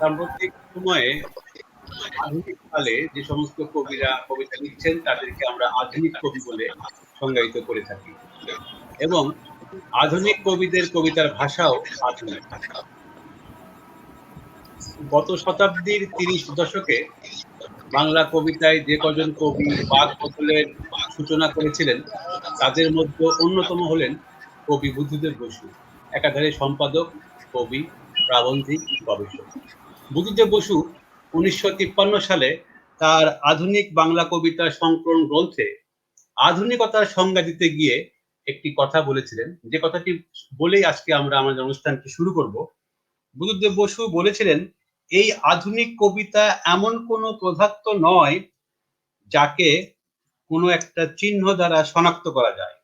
সাম্প্রতিক সময়ে আধুনিক কালে যে সমস্ত কবিরা কবিতা লিখছেন তাদেরকে আমরা আধুনিক কবি বলে সংজ্ঞায়িত করে থাকি এবং আধুনিক কবিদের কবিতার ভাষাও আধুনিক। গত শতাব্দীর ৩০ দশকে বাংলা কবিতায় যে কজন কবি বাক বদলের সূচনা করেছিলেন তাদের মধ্যে অন্যতম হলেন কবি বুদ্ধদেব বসু, একাধারে সম্পাদক, কবি, প্রাবন্ধিক, গবেষক। বুদ্ধদেব বসু ১৯৫৩ সালে তার আধুনিক বাংলা কবিতা সংকলন গ্রন্থে আধুনিকতার সংজ্ঞা দিতে গিয়ে একটি কথা বলেছিলেন, যে কথাটি বলেই আজকে আমরা আমাদের অনুষ্ঠানটি শুরু করব। বুদ্ধদেব বসু বলেছিলেন, এই আধুনিক কবিতা এমন কোনো পদার্থ নয় যাকে কোনো একটা চিহ্ন দ্বারা শনাক্ত করা যায়।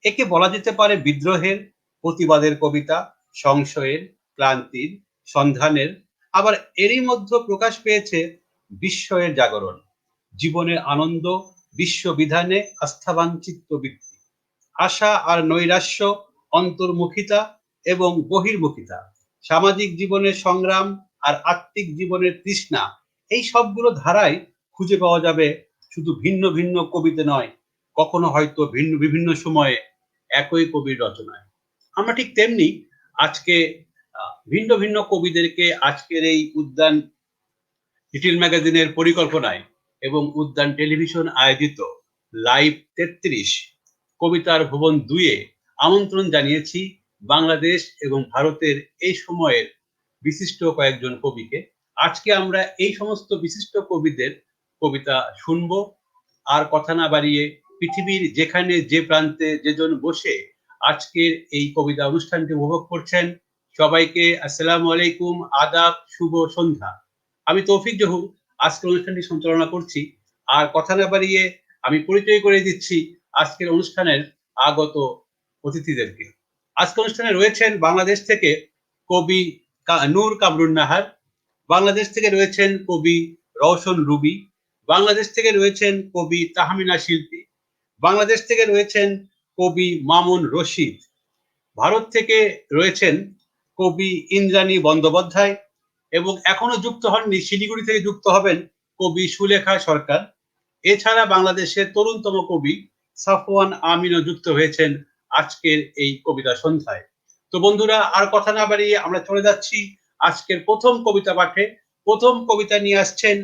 একে বলা যেতে পারে বিদ্রোহের, প্রতিবাদের কবিতা, সংশয়ের, ক্লান্তির, সন্ধানের, আবার এরই মধ্যে প্রকাশ পেয়েছে বিস্ময়ের জাগরণ, জীবনের আনন্দ, বিশ্ববিধানে আস্থাবান চিত্তবৃত্তি, আশা আর নৈরাশ্য, অন্তর্মুখিতা এবং বহির্মুখিতা, সামাজিক জীবনের সংগ্রাম আর আত্মিক জীবনের তৃষ্ণা, এই সবগুলো ধারায় খুঁজে পাওয়া যাবে শুধু ভিন্ন ভিন্ন কবিতে নয়, কখনো হয়তো ভিন্ন বিভিন্ন সময়ে একই কবির রচনায়। আমরা ঠিক তেমনি আজকে ভিন্ন ভিন্ন কবিদেরকে আজকের এই উদ্যান লিটল ম্যাগাজিনের পরিকল্পনায় এবং উদ্যান টেলিভিশন আয়োজিত লাইভ ৩৩ কবিতার ভুবন ২-এ আমন্ত্রণ জানিয়েছি বাংলাদেশ এবং ভারতের এই সময়ের বিশিষ্ট কয়েকজন কবিকে। আজকে আমরা এই সমস্ত বিশিষ্ট কবিদের কবিতা শুনব। আর কথা না বাড়িয়ে পৃথিবীর যেখানে যে প্রান্তে যেজন বসে আজকের এই কবিতা অনুষ্ঠানটি উপভোগ করছেন সবাইকে আসসালামু আলাইকুম, আদাব, শুভ সন্ধ্যা। আমি তৌফিক জহুর আজকের অনুষ্ঠানটি সঞ্চালনা করছি। আর কথা না বাড়িয়ে আমি পরিচয় করে দিচ্ছি আজকের অনুষ্ঠানের আগত অতিথিদেরকে। আজকের অনুষ্ঠানে রয়েছেন বাংলাদেশ থেকে কবি নূর কামরুন নাহার, বাংলাদেশ থেকে রয়েছেন কবি রওশন রুবি, বাংলাদেশ থেকে রয়েছেন কবি তাহমিনা শিল্পী, বাংলাদেশ থেকে রয়েছেন কবি মামুন রশিদ, ভারত থেকে রয়েছেন কবি ইন্দ্রাণী বন্দ্যোপাধ্যায় এবং এখনো যুক্ত হননি, শিলিগুড়ি থেকে যুক্ত হবেন কবি সুলেখা সরকার। এছাড়া বাংলাদেশের তরুণতম কবি সাফওয়ান আমিনও যুক্ত হয়েছেন আজকের এই কবিতা সন্ধ্যায়। তো বন্ধুরা, আর কথা না বাড়িয়ে আমরা চলে যাচ্ছি আজকের প্রথম কবিতা পাঠে। প্রথম কবিতা নিয়ে আসছেন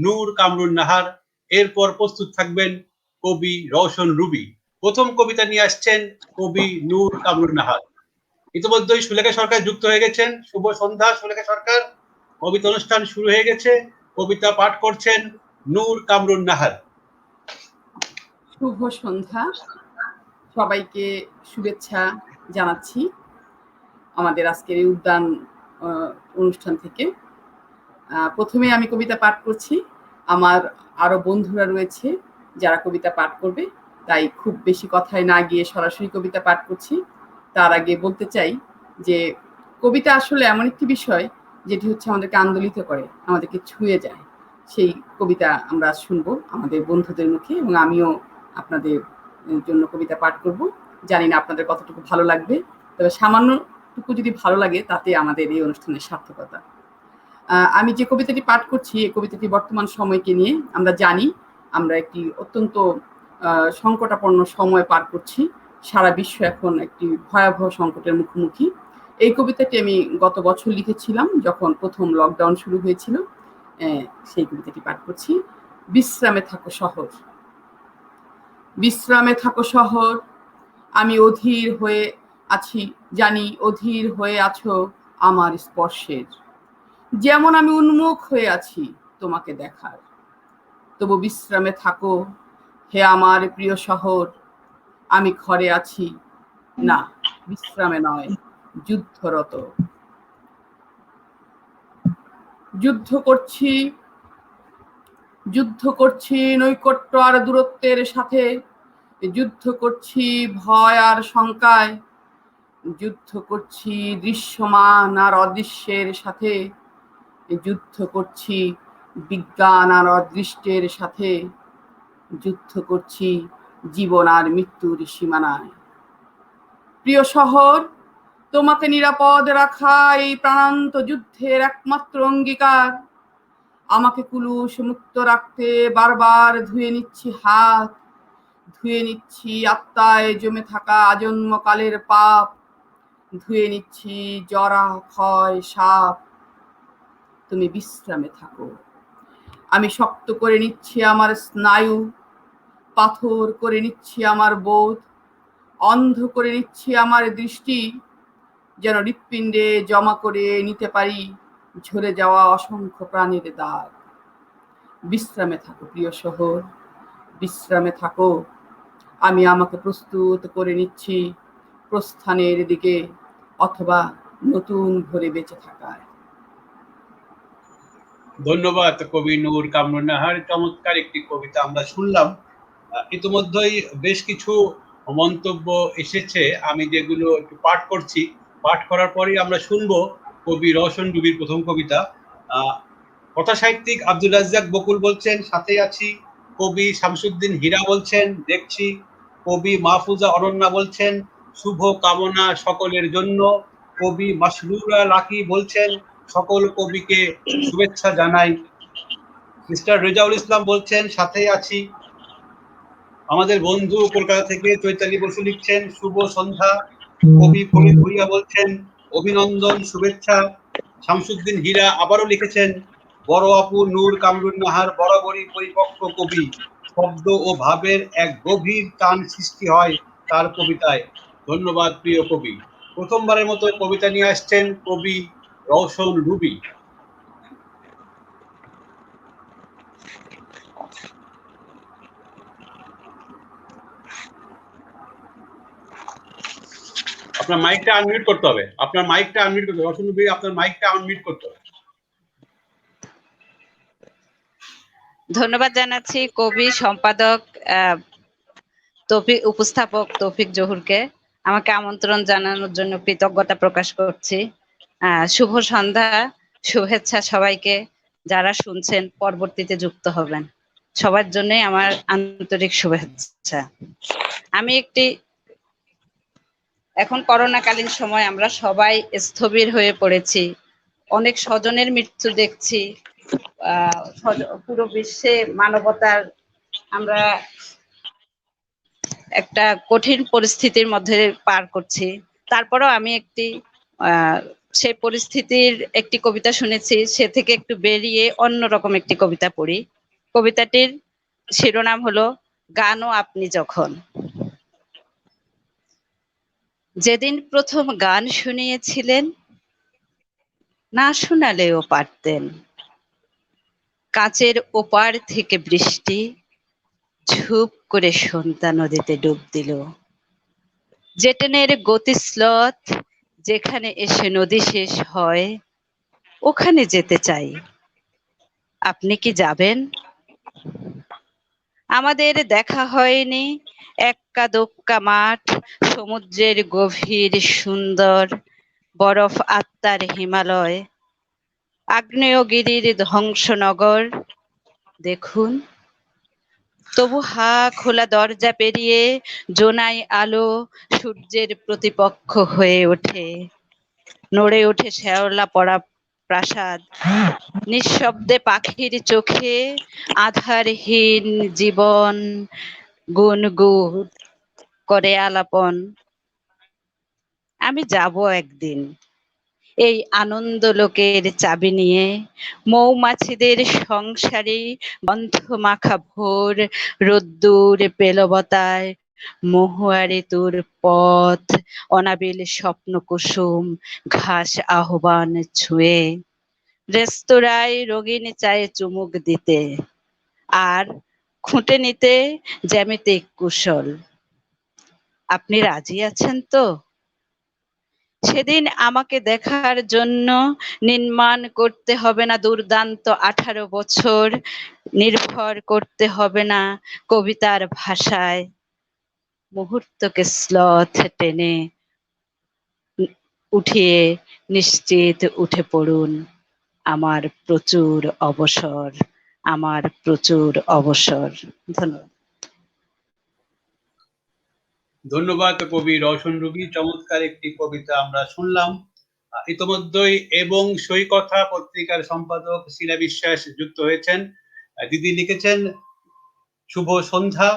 নূর কামরুন নাহার, এরপর প্রস্তুত থাকবেন কবি রওশন রুবি। প্রথম কবিতা নিয়ে আসছেন কবি নূর কামরুন নাহার। ইতিমধ্যেই সুলেখা সরকার যুক্ত হয়ে গেছেন। শুভ সন্ধ্যা সুলেখা সরকার। কবিতা অনুষ্ঠান শুরু হয়ে গেছে। কবিতা পাঠ করছেন নূর কামরুন নাহার। শুভ সন্ধ্যা, সবাইকে শুভেচ্ছা জানাচ্ছি আমাদের আজকের এই উদ্যান অনুষ্ঠান থেকে। প্রথমে আমি কবিতা পাঠ করছি। আমার আরো বন্ধুরা রয়েছে যারা কবিতা পাঠ করবে, তাই খুব বেশি কথায় না গিয়ে সরাসরি কবিতা পাঠ করছি। তার আগে বলতে চাই যে কবিতা আসলে এমন একটি বিষয় যেটি হচ্ছে আমাদেরকে আন্দোলিত করে, আমাদেরকে ছুঁয়ে যায়। সেই কবিতা আমরা শুনবো আমাদের বন্ধুদের মুখে এবং আমিও আপনাদের জন্য কবিতা পাঠ করব। জানি না আপনাদের কতটুকু ভালো লাগবে, তবে সামান্যটুকু যদি ভালো লাগে তাতে আমাদের এই অনুষ্ঠানের সার্থকতা। আমি যে কবিতাটি পাঠ করছি এই কবিতাটি বর্তমান সময়কে নিয়ে। আমরা জানি আমরা একটি অত্যন্ত সংকটাপন্ন সময় পার করছি। সারা বিশ্ব এখন একটি ভয়াবহ সংকটের মুখোমুখি। এই কবিতাটি আমি গত বছর লিখেছিলাম যখন প্রথম লকডাউন শুরু হয়েছিল। সেই কবিতাটি পাঠ করছি। বিশ্রামে থাকো শহর, বিশ্রামে থাকো শহর, আমি অধীর হয়ে আছি, জানি অধীর হয়ে আছো আমার স্পর্শের, যেমন আমি উন্মুখ হয়ে আছি তোমাকে দেখার। তবু বিশ্রামে থাকো হে আমার প্রিয় শহর, আমি ঘরে আছি, না বিশ্রামে নয়, যুদ্ধরত। যুদ্ধ করছি, যুদ্ধ করছি নৈকট্য আর দূরত্বের সাথে, যুদ্ধ করছি ভয় আর শঙ্কায়, যুদ্ধ করছি দৃশ্যমান আর অদৃশ্যের সাথে, যুদ্ধ করছি বিজ্ঞান আর অদৃষ্টের সাথে, যুদ্ধ করছি জীবন আর মৃত্যুর সীমানায়। প্রিয় শহর, তোমাকে নিরাপদ রাখা এই প্রাণান্ত যুদ্ধের একমাত্র অঙ্গীকার। আমাকে কুলুষ মুক্ত রাখতে বারবার ধুয়ে নিচ্ছি হাত, ধুয়ে নিচ্ছি আত্মায় জমে থাকা আজন্মকালের পাপ, ধুয়ে নিচ্ছি জরা ক্ষয় সাপ। তুমি বিশ্রামে থাকো, আমি শক্ত করে নিচ্ছি আমার স্নায়ু, পাথর করে নিচ্ছি আমার বোধ, অন্ধ করে নিচ্ছি আমার দৃষ্টি, যেন হৃৎপিণ্ডে জমা করে নিতে পারি ঝরে যাওয়া অসংখ্য প্রাণীর দাগ। বিশ্রামে থাকো প্রিয় শহর, বিশ্রামে থাকো। আমি আমাকে প্রস্তুত করে নিচ্ছি প্রস্থানের দিকে, অথবা নতুন ভরে বেঁচে থাকার। ধন্যবাদ কবি নূর কামরুন নাহার। চমৎকার একটি কবিতা আমরা শুনলাম। ইতিমধ্যেই বেশ কিছু মন্তব্য এসেছে, আমি যেগুলো একটু পাঠ করছি। পাঠ করার পরেই আমরা শুনবো কবি রওশন রুবির প্রথম কবিতা। কথা সাহিত্যিক আব্দুল রাজ্জাক বকুল বলছেন সাথে আছি। কবি শামসুদ্দিন হীরা বলছেন দেখছি। কবি মাহফুজা অনন্যা বলছেন শুভ কামনা সকলের জন্য। কবি মাসরুরা লাকি বলছেন সকল কবিকে শুভেচ্ছা জানাই। মিস্টার রেজাউল ইসলাম বলছেন সাথে আছি। আমাদের বন্ধু কলকাতা থেকে চৈতালি বসু লিখছেন শুভ সন্ধ্যা। কবি ফরিদ ভুইয়া বলছেন অভিনন্দন শুভেচ্ছা। শামসুদ্দিন হীরা আবারও লিখেছেন বড় আপু নূর কামরুন নাহার বরাবরই পরিপক্ক কবি, শব্দ ও ভাবের এক গভীর টান সৃষ্টি হয় তার কবিতায়। ধন্যবাদ প্রিয় কবি। প্রথমবারের মতো কবিতা নিয়ে আসছেন কবি রওশন রুবি। আপনার মাইকটা আনমিউট করতে হবে। আপনার মাইকটা আনমিউট করতে হবে। রওশন রুবি, আপনার মাইকটা আনমিউট করতে হবে। ধন্যবাদ জানাচ্ছি কবি সম্পাদক উপস্থাপক তৌফিক জহুরকে আমাকে আমন্ত্রণ জানানোর জন্য কৃতজ্ঞতা প্রকাশ করছি। শুভ সন্ধ্যা, শুভেচ্ছা সবাইকে যারা শুনছেন পরবর্তীতে যুক্ত হবেন, সবার জন্য আমার আন্তরিক শুভেচ্ছা। আমি এখন করোনাকালীন সময় আমরা সবাই স্থবির হয়ে পড়েছি, অনেক স্বজনের মৃত্যু দেখছি, পুরো বিশ্বে মানবতার আমরা একটা কঠিন পরিস্থিতির মধ্যে পার করছি। তারপরেও আমি সেই পরিস্থিতির একটি কবিতা শুনেছি, সে থেকে একটু বেরিয়ে অন্যরকম একটি কবিতা পড়ি। কবিতাটির শিরোনাম হলো গানও আপনি যখন। যেদিন প্রথম গান শুনিয়েছিলেন, না শোনালেও পারতেন। কাঁচের ওপার থেকে বৃষ্টি ঝুপ করে সন্ধ্যা নদীতে ডুব দিল। যে ট্রেনের গতিস্লথ যেখানে এসে নদী শেষ হয়, ওখানে যেতে চাই। আপনি কি যাবেন? আমাদের দেখা হয়নি এক্কা দোক্কা মাঠ, সমুদ্রের গভীর সুন্দর বরফ আত্মার হিমালয়, আগ্নেয়গিরির ধ্বংসনগর। দেখুন, তবু হা খোলা দরজা পেরিয়ে জোনাই আলো সূর্যের প্রতিপক্ষ হয়ে ওঠে। নড়ে ওঠে শ্যাওলা পড়া প্রাসাদ, নিঃশব্দে পাখির চোখে আধারহীন জীবন গুনগুন করে আলাপন। আমি যাব একদিন এই আনন্দ লোকের চাবি নিয়ে, মৌমাছিদের সংসারে গন্ধ মাখা ভোর রোদ্দুর পেলবতায়, মহুয়ারে তোর পথ অনাবিল স্বপ্ন কুসুম ঘাস আহ্বান ছুঁয়ে, রেস্তোরাঁয় রঙিন চায়ে চুমুক দিতে আর খুঁটে নিতে জ্যামিতিক কুশল। আপনি রাজি আছেন তো? সেদিন আমাকে দেখার জন্য নির্মাণ করতে হবে না দুর্দান্ত 18 বছর, নির্ভর করতে হবে না কবিতার ভাষায়। মুহূর্তকে স্লথ টেনে উঠিয়ে নিশ্চিত উঠে পড়ুন। আমার প্রচুর অবসর, আমার প্রচুর অবসর। ধন্যবাদ। ধন্যবাদ কবি রওশন রুবি, চমৎকার একটি কবিতা আমরা শুনলাম। ইতোমধ্যেই এবং সৈকথা পত্রিকার সম্পাদক শিলা বিশ্বাস যুক্ত হয়েছেন। দিদি লিখেছেন শুভ সন্ধ্যা।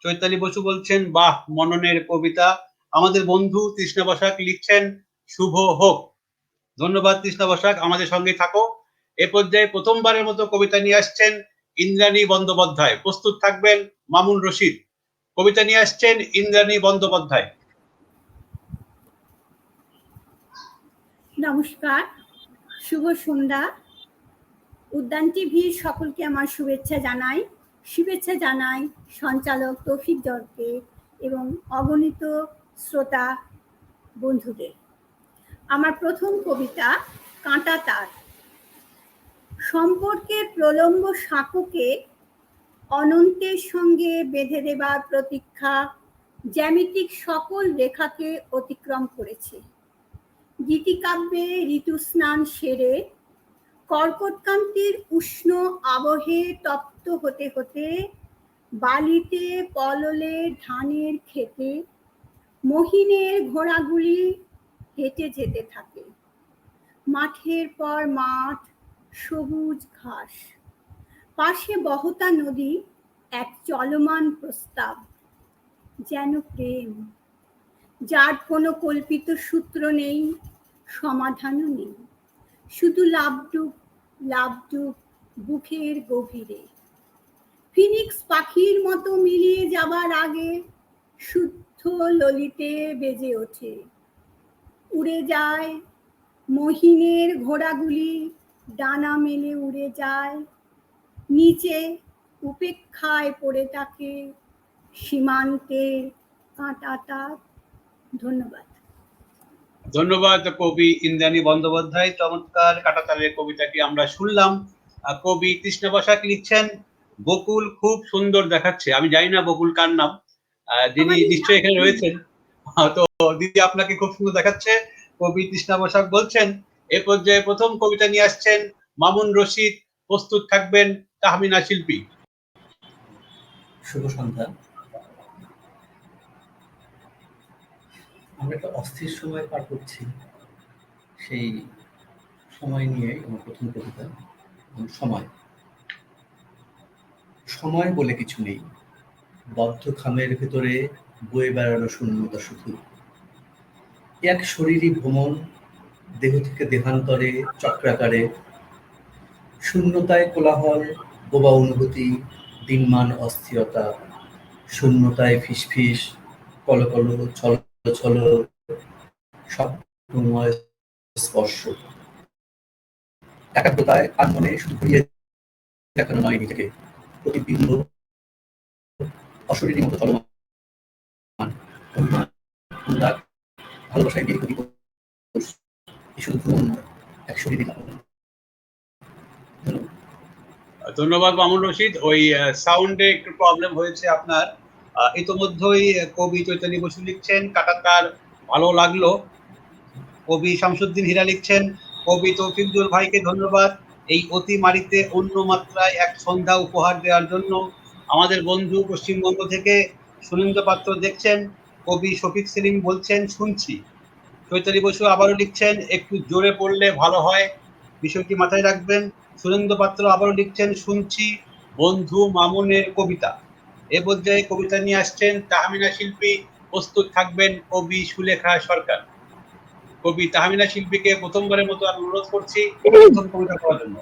চৈতালি বসু বলছেন বাহ মননের কবিতা। আমাদের বন্ধু তৃষ্ণা বসাক লিখছেন শুভ হোক। ধন্যবাদ তৃষ্ণা বসাক, আমাদের সঙ্গে থাকো। এ পর্যায়ে প্রথমবারের মতো কবিতা নিয়ে আসছেন ইন্দ্রাণী বন্দ্যোপাধ্যায়। প্রস্তুত থাকবেন মামুন রশিদ। কবিতা নিয়ে আসছেন ইন্দ্রাণী বন্দ্যোপাধ্যায়। নমস্কার, শুভ সন্ধ্যা। উদ্যান টিভির সকলকে আমার শুভেচ্ছা জানাই সঞ্চালক তৌফিক জরকে এবং অগণিত শ্রোতা বন্ধুদের। আমার প্রথম কবিতা কাঁটা তার। সম্পর্কের প্রলম্ব সাঁকোকে অনন্তের সঙ্গে বেঁধে দেবার প্রতীক্ষা জ্যামিতিক সকল রেখাকে অতিক্রম করেছে। গীতিকাব্যে ঋতুস্নান সেরে কর্কটকান্তির উষ্ণ আবহে তপ্ত হতে হতে বালিতে পললে ধানের ক্ষেতে মহিনের ঘোড়াগুলি হেঁটে যেতে থাকে। মাঠের পর মাঠ, সবুজ ঘাস, পাশে বহতা নদী, এক চলমান প্রস্তাব, যেন প্রেম, যার কোনো কল্পিত সূত্র নেই, সমাধানও নেই, শুধু লাবডুব লাবডুব বুকের গভীরে। ফিনিক্স পাখির মতো মিলিয়ে যাবার আগে শুদ্ধ ললিতে বেজে ওঠে। উড়ে যায় মহিনের ঘোড়াগুলি, ডানা মেলে উড়ে যায়, নিচে উপেক্ষায় পড়ে থাকে সীমান্তের কাঁটাটা। ধন্যবাদ। ধন্যবাদ কবি ইন্দ্রাণী বন্দ্যোপাধ্যায়, চমৎকার কাঁটাতারের কবিতাটি আমরা শুনলাম। কবি তৃষ্ণা বসাক লিখছেন বকুল খুব সুন্দর দেখাচ্ছে। আমি জানি না বকুল কার নাম, যিনি নিশ্চয়ই এখানে রয়েছেন। তো দিদি আপনাকে খুব সুন্দর দেখাচ্ছে, কবি তৃষ্ণা বসাক বলছেন। এ পর্যায়ে প্রথম কবিতা নিয়ে আসছেন মামুন রশিদ। প্রস্তুত থাকবেন তাহমিনা শিল্পী। শুভ সন্ধ্যা। আমরা একটা অস্থির সময় পার করছি, সেই সময় নিয়ে আমার প্রথম কবিতা। সময় সময় বলে কিছু নেই, বদ্ধ খামের ভেতরে বয়ে বেড়ানো শূন্যতা শুধু। এক শরীরী ভ্রমণ, দেহ থেকে দেহান্তরে চক্রাকারে, শূন্যতায় কোলাহল, বোবা অনুভূতি, দিনমান অস্থিরতা, শূন্যতায় ফিসফিস, কলকল, ছল ছল, স্বপ্নময় স্পর্শ। একাগ্রতায় আর মনে শুধু ঘুরিয়ে দেখানো নয় নিজেকে, প্রতিবিম্ব অশরীরী মতো চলমান, অভিমান, অনুরাগ, ভালোবাসায় দীর্ঘ দিবস, শুধু ভ্রমণ নয়, এক শরীরী লালন। ধন্যবাদ মামুন রশিদ। ওই সাউন্ডে একটু প্রবলেম হয়েছে আপনার। ইতোমধ্যেই কবি চৈতালি বসু লিখছেন কাঁটাতার ভালো লাগলো। কবি শামসুদ্দিন হীরা লিখছেন কবি তৌফিকুল ভাইকে ধন্যবাদ এই অতি মারিতে অন্য মাত্রায় এক সন্ধ্যা উপহার দেওয়ার জন্য। আমাদের বন্ধু পশ্চিমবঙ্গ থেকে সুনীন্দ্র পাত্র দেখছেন, কবি শফিক সেলিম বলছেন শুনছি। চৈতালি বসু আবারও লিখছেন একটু জোরে পড়লে ভালো হয়, বিষয়টি মাথায় রাখবেন। সুরেন্দ্র পাত্র আবারও লিখছেন শুনছি, বন্ধু মামুনের কবিতা। এ পর্যায়ে কবিতা নিয়ে আসছেন তাহমিনা শিল্পী। প্রস্তুত থাকবেন কবি সুলেখা সরকার। কবি তাহমিনা শিল্পীকে প্রথমবারের মতো আমি অনুরোধ করছি প্রথম কবিতা পড়ার জন্য।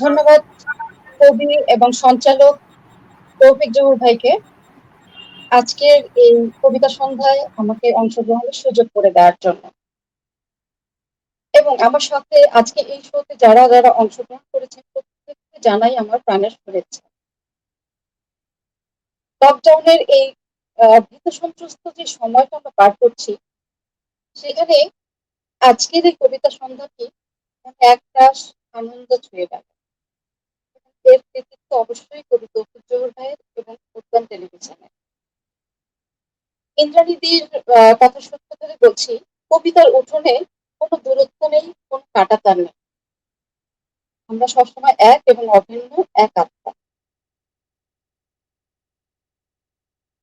ধন্যবাদ কবি এবং সঞ্চালক তৌফিক জহুর ভাইকে আজকের এই কবিতা সন্ধ্যায় আমাকে অংশগ্রহণের সুযোগ করে দেওয়ার জন্য, এবং আমার সাথে আজকে এই শোতে যারা যারা অংশগ্রহণ করেছেন প্রত্যেককে জানাই আমার প্রাণের শুভেচ্ছা। লকডাউনের এই ভীত সন্ত্রস্ত যে সময়টা আমরা পার করছি, সেখানে আজকের এই কবিতা সন্ধ্যাটি একটা আনন্দ ছুঁয়ে গেল। এর কৃতিত্ব অবশ্যই কবি তৌফিক জহুর ভাইয়ের এবং উদ্যান টেলিভিশনের। ইন্দ্রাণীদির কথা সত্য করে বলছি, কবিতার উঠোনে কোনো দূরত্ব নেই, কোনো কাঁটাতার নেই, আমরা সবসময় এক এবং অভিন্ন এক আত্মা।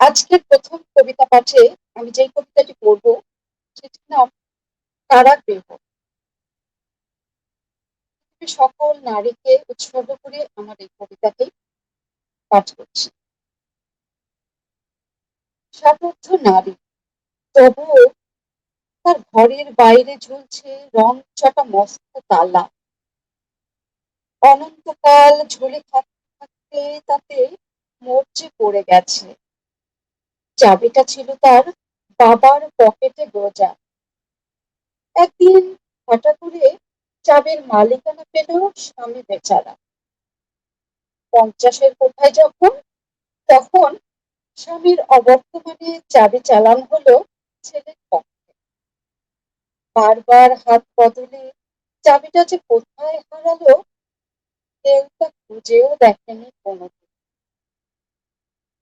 আজকের প্রথম কবিতা পাঠে আমি যে কবিতাটি পড়ব সেটির নাম কারাগৃহ। সকল নারীকে উৎসর্গ করে আমার এই কবিতাটি পাঠ করছি। সামর্থ্য নারী, তবুও তার ঘরের বাইরে ঝুলছে রং চটা মস্ত তালা। অনন্তকাল ঝুলে থাকতে থাকতে তাতে মরচে পড়ে গেছে। চাবিটা ছিল তার বাবার পকেটে গোজা। একদিন হঠাৎ করে চাবির মালিকানা পেল স্বামী বেচারা। 50-এর কোঠায় যখন, তখন স্বামীর অবর্তমানে চাবি চালান হলো ছেলের পক্ষে। বারবার হাত বদলে চাবিটা যে কোথায় হারালো কেউ তা খুঁজেও দেখেনি কোনোদিন।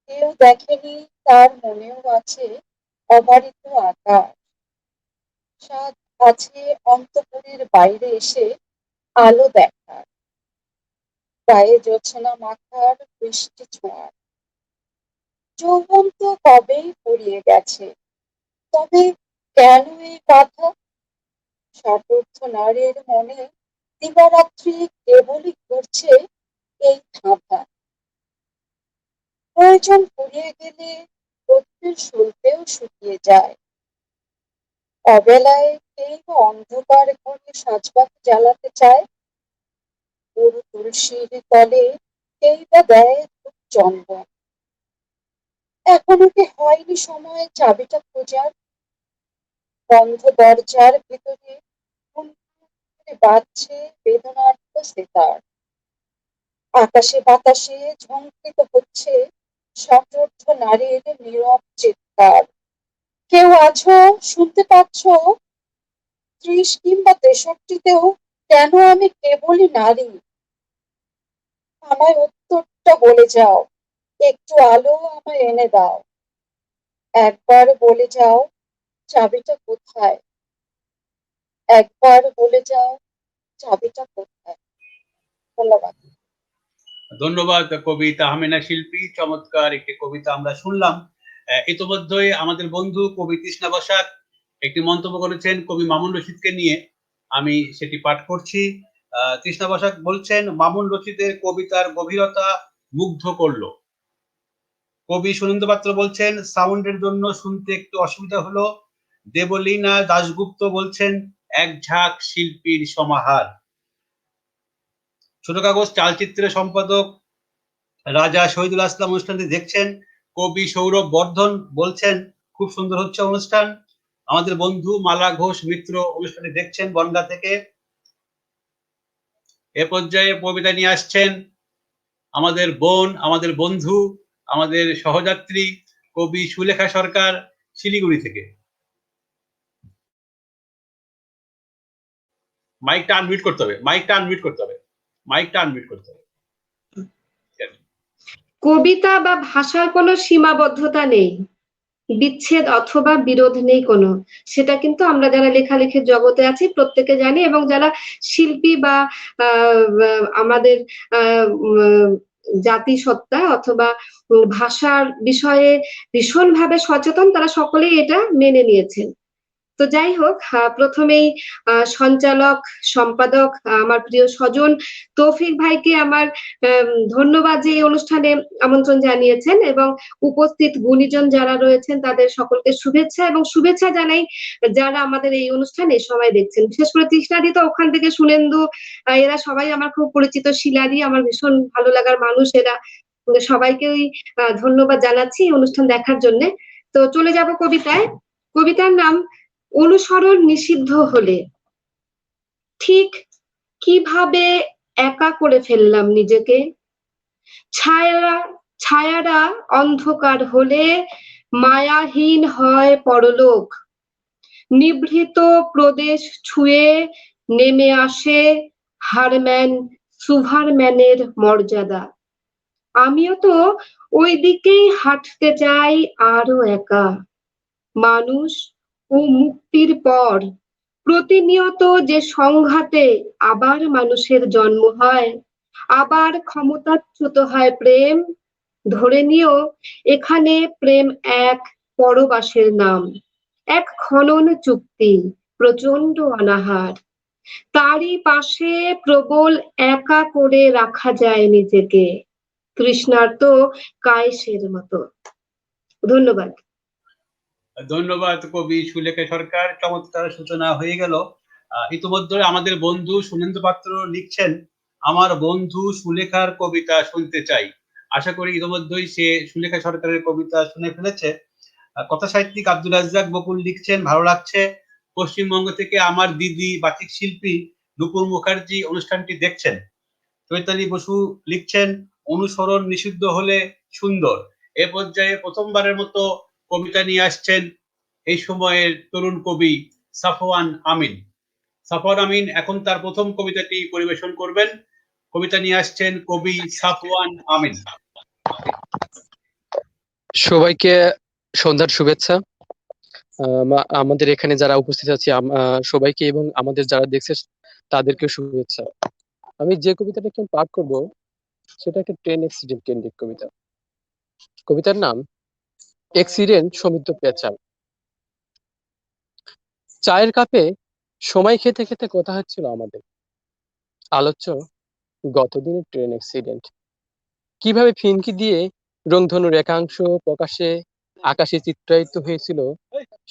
কেউ দেখেনি তার মনেও আছে অবারিত আকাশ। সাধ আছে অন্তপুরের বাইরে এসে আলো দেখার, গায়ে জোছনা মাখার বৃষ্টি ছোঁয়ার। যৌবন তো কবেই ফুরিয়ে গেছে, তবে কেন এই বাধা? সর্বোচ্চ নারীর মনে দিবারাত্রি কেবলই ঘুরছে এই ধাঁধা। প্রয়োজন ফুরিয়ে গেলে রৌদ্রের শুল্কেও শুকিয়ে যায়। অবেলায় কেই বা অন্ধকার ঘরে সাজবাতি জ্বালাতে চায়। গরু তুলসীর তলে কেই বা দেয় ধূপ চন্দন। এখনো কি হয়নি সময় চাবিটা খোঁজার? বন্ধ দরজার ভিতরে বাজছে বেদনার্ত সেতার। আকাশে বাতাসে ঝংকৃত হচ্ছে সশব্দ নারীর নীরব চিৎকার। কেউ আছো, শুনতে পাচ্ছ? 30 কিংবা 63-তেও কেন আমি কেবলই নারী? আমায় উত্তরটা বলে যাও, একটু আলো আমায় এনে দাও। একবার বলে যাও চাবিটা কোথায়? একবার বলে যাও চাবিটা কোথায়? ধন্যবাদ। ধন্যবাদ কবি তাহমিনা শিল্পী, চমৎকার একটি কবিতা আমরা শুনলাম। ইতোমধ্যেই আমাদের বন্ধু কবি তৃষ্ণা বসাক একটি মন্তব্য করেছেন কবি মামুন রশিদকে নিয়ে, আমি সেটি পাঠ করছি। তৃষ্ণা বসাক বলছেন, মামুন রশিদের কবিতার গভীরতা মুগ্ধ করলো। কবি সুরেন্দ্র পাত্র বলছেন, সাউন্ডের জন্য শুনতে একটু অসুবিধা হলো। দেবলীনা দাশগুপ্ত বলছেন, এক ঝাঁক শিল্পীর সমাহার। ছোট কাগজ চালচিত্রের সম্পাদক রাজা শহীদুল আসলাম অনুষ্ঠানটি দেখছেন। কবি সৌরভ বর্ধন বলছেন, খুব সুন্দর হচ্ছে অনুষ্ঠান। আমাদের বন্ধু মালা ঘোষ মিত্র অনুষ্ঠানটি দেখছেন বনগাঁ থেকে। এ পর্যায়ে কবিতা নিয়ে আসছেন আমাদের বোন, আমাদের বন্ধু, আমাদের সহযাত্রী কবি সুলেখা সরকার শিলিগুড়ি থেকে। মাইকটা আনমিউট করতে হবে, মাইকটা আনমিউট করতে হবে, মাইকটা আনমিউট করতে হবে। কবিতা বা ভাষার কোনো সীমাবদ্ধতা নেই, বিচ্ছেদ অথবা বিরোধ নেই কোনো। সেটা কিন্তু আমরা যারা লেখালেখির জগতে আছি প্রত্যেকে জানি, এবং যারা শিল্পী বা আমাদের জাতিসত্তা অথবা ভাষার বিষয়ে ভীষণভাবে সচেতন, তারা সকলেই এটা মেনে নিয়েছেন। তো যাই হোক, প্রথমেই সঞ্চালক সম্পাদক আমার প্রিয় স্বজন তৌফিক ভাইকে আমার ধন্যবাদ যে এই অনুষ্ঠানে আমন্ত্রণ জানিয়েছেন, এবং উপস্থিত গুণীজন যারা রয়েছেন তাদের সকলকে শুভেচ্ছা, এবং শুভেচ্ছা জানাই যারা আমাদের এই অনুষ্ঠানে সময় দেখছেন, বিশেষ করে তৃষ্ণাদি, তো ওখান থেকে সুনেন্দু, এরা সবাই আমার খুব পরিচিত। শিলাদি আমার ভীষণ ভালো লাগার মানুষ, এরা সবাইকেই ধন্যবাদ জানাচ্ছি অনুষ্ঠান দেখার জন্য। তো চলে যাব কবিতায়। কবিতার নাম অনুসরণ নিষিদ্ধ হলে। ঠিক কিভাবে একা করে ফেললাম নিজেকে। ছায়ারা অন্ধকার হলে মায়াহীন হয় পরলোক। নিভৃত প্রদেশ ছুঁয়ে নেমে আসে হারম্যান সুভারম্যানের মর্যাদা। আমিও তো ওই দিকেই হাঁটতে চাই আরো একা। মানুষ ও মুক্তির পর প্রতিনিয়ত যে সংঘাতে আবার মানুষের জন্ম হয়, আবার ক্ষমতাচ্যুত হয় প্রেম, ধরে নিও এখানে প্রেম এক পরবাসের নাম, এক খনন চুক্তি, প্রচন্ড অনাহার। তারই পাশে প্রবল একা করে রাখা যায় নিজেকে, তৃষ্ণার্ত কায়েসের মতো। ধন্যবাদ। ধন্যবাদ কবি সুলেখা সরকার, চমৎকার সূচনা হয়ে গেল। ইতিমধ্যে আমাদের বন্ধু সুনেন্দ্র পাত্র লিখছেন, আমার বন্ধু সুলেখার কবিতা শুনতে চাই। আশা করি ইতিমধ্যেই সে সুলেখা সরকারের কবিতা শুনে ফেলেছে। কথা সাহিত্যিক আব্দুল রাজ্জাক বকুল লিখছেন, ভালো লাগছে, পশ্চিমবঙ্গ থেকে আমার দিদি বাচিক শিল্পী নুপুর মুখার্জি অনুষ্ঠানটি দেখছেন। চৈতালি বসু লিখছেন, অনুসরণ নিষিদ্ধ হলে সুন্দর। এ পর্যায়ে প্রথমবারের মতো কবিতা নিয়ে আসছেন এই সময়ের তরুণ কবি সাফওয়ান আমিন। সাফওয়ান আমিন এখন তার প্রথম কবিতাটি পরিবেশন করবেন। কবিতা নিয়ে আসছেন কবি সাফওয়ান আমিন। সবাইকে সন্ধ্যার শুভেচ্ছা। আমাদের এখানে যারা উপস্থিত আছে সবাইকে, এবং আমাদের যারা দেখছে তাদেরকে শুভেচ্ছা। আমি যে কবিতাটা এখন পাঠ করব সেটা একটা ট্রেন অ্যাক্সিডেন্ট কেন্দ্রিক কবিতা। কবিতার নাম অ্যাক্সিডেন্ট সমৃদ্ধ পেঁচাল। চায়ের কাপে সময় খেতে খেতে কথা হচ্ছিল আমাদের, আলোচ্য গতদিনের ট্রেন অ্যাক্সিডেন্ট। কিভাবে ফিনকি দিয়ে রংধনুর একাংশ প্রকাশে আকাশে চিত্রায়িত হয়েছিল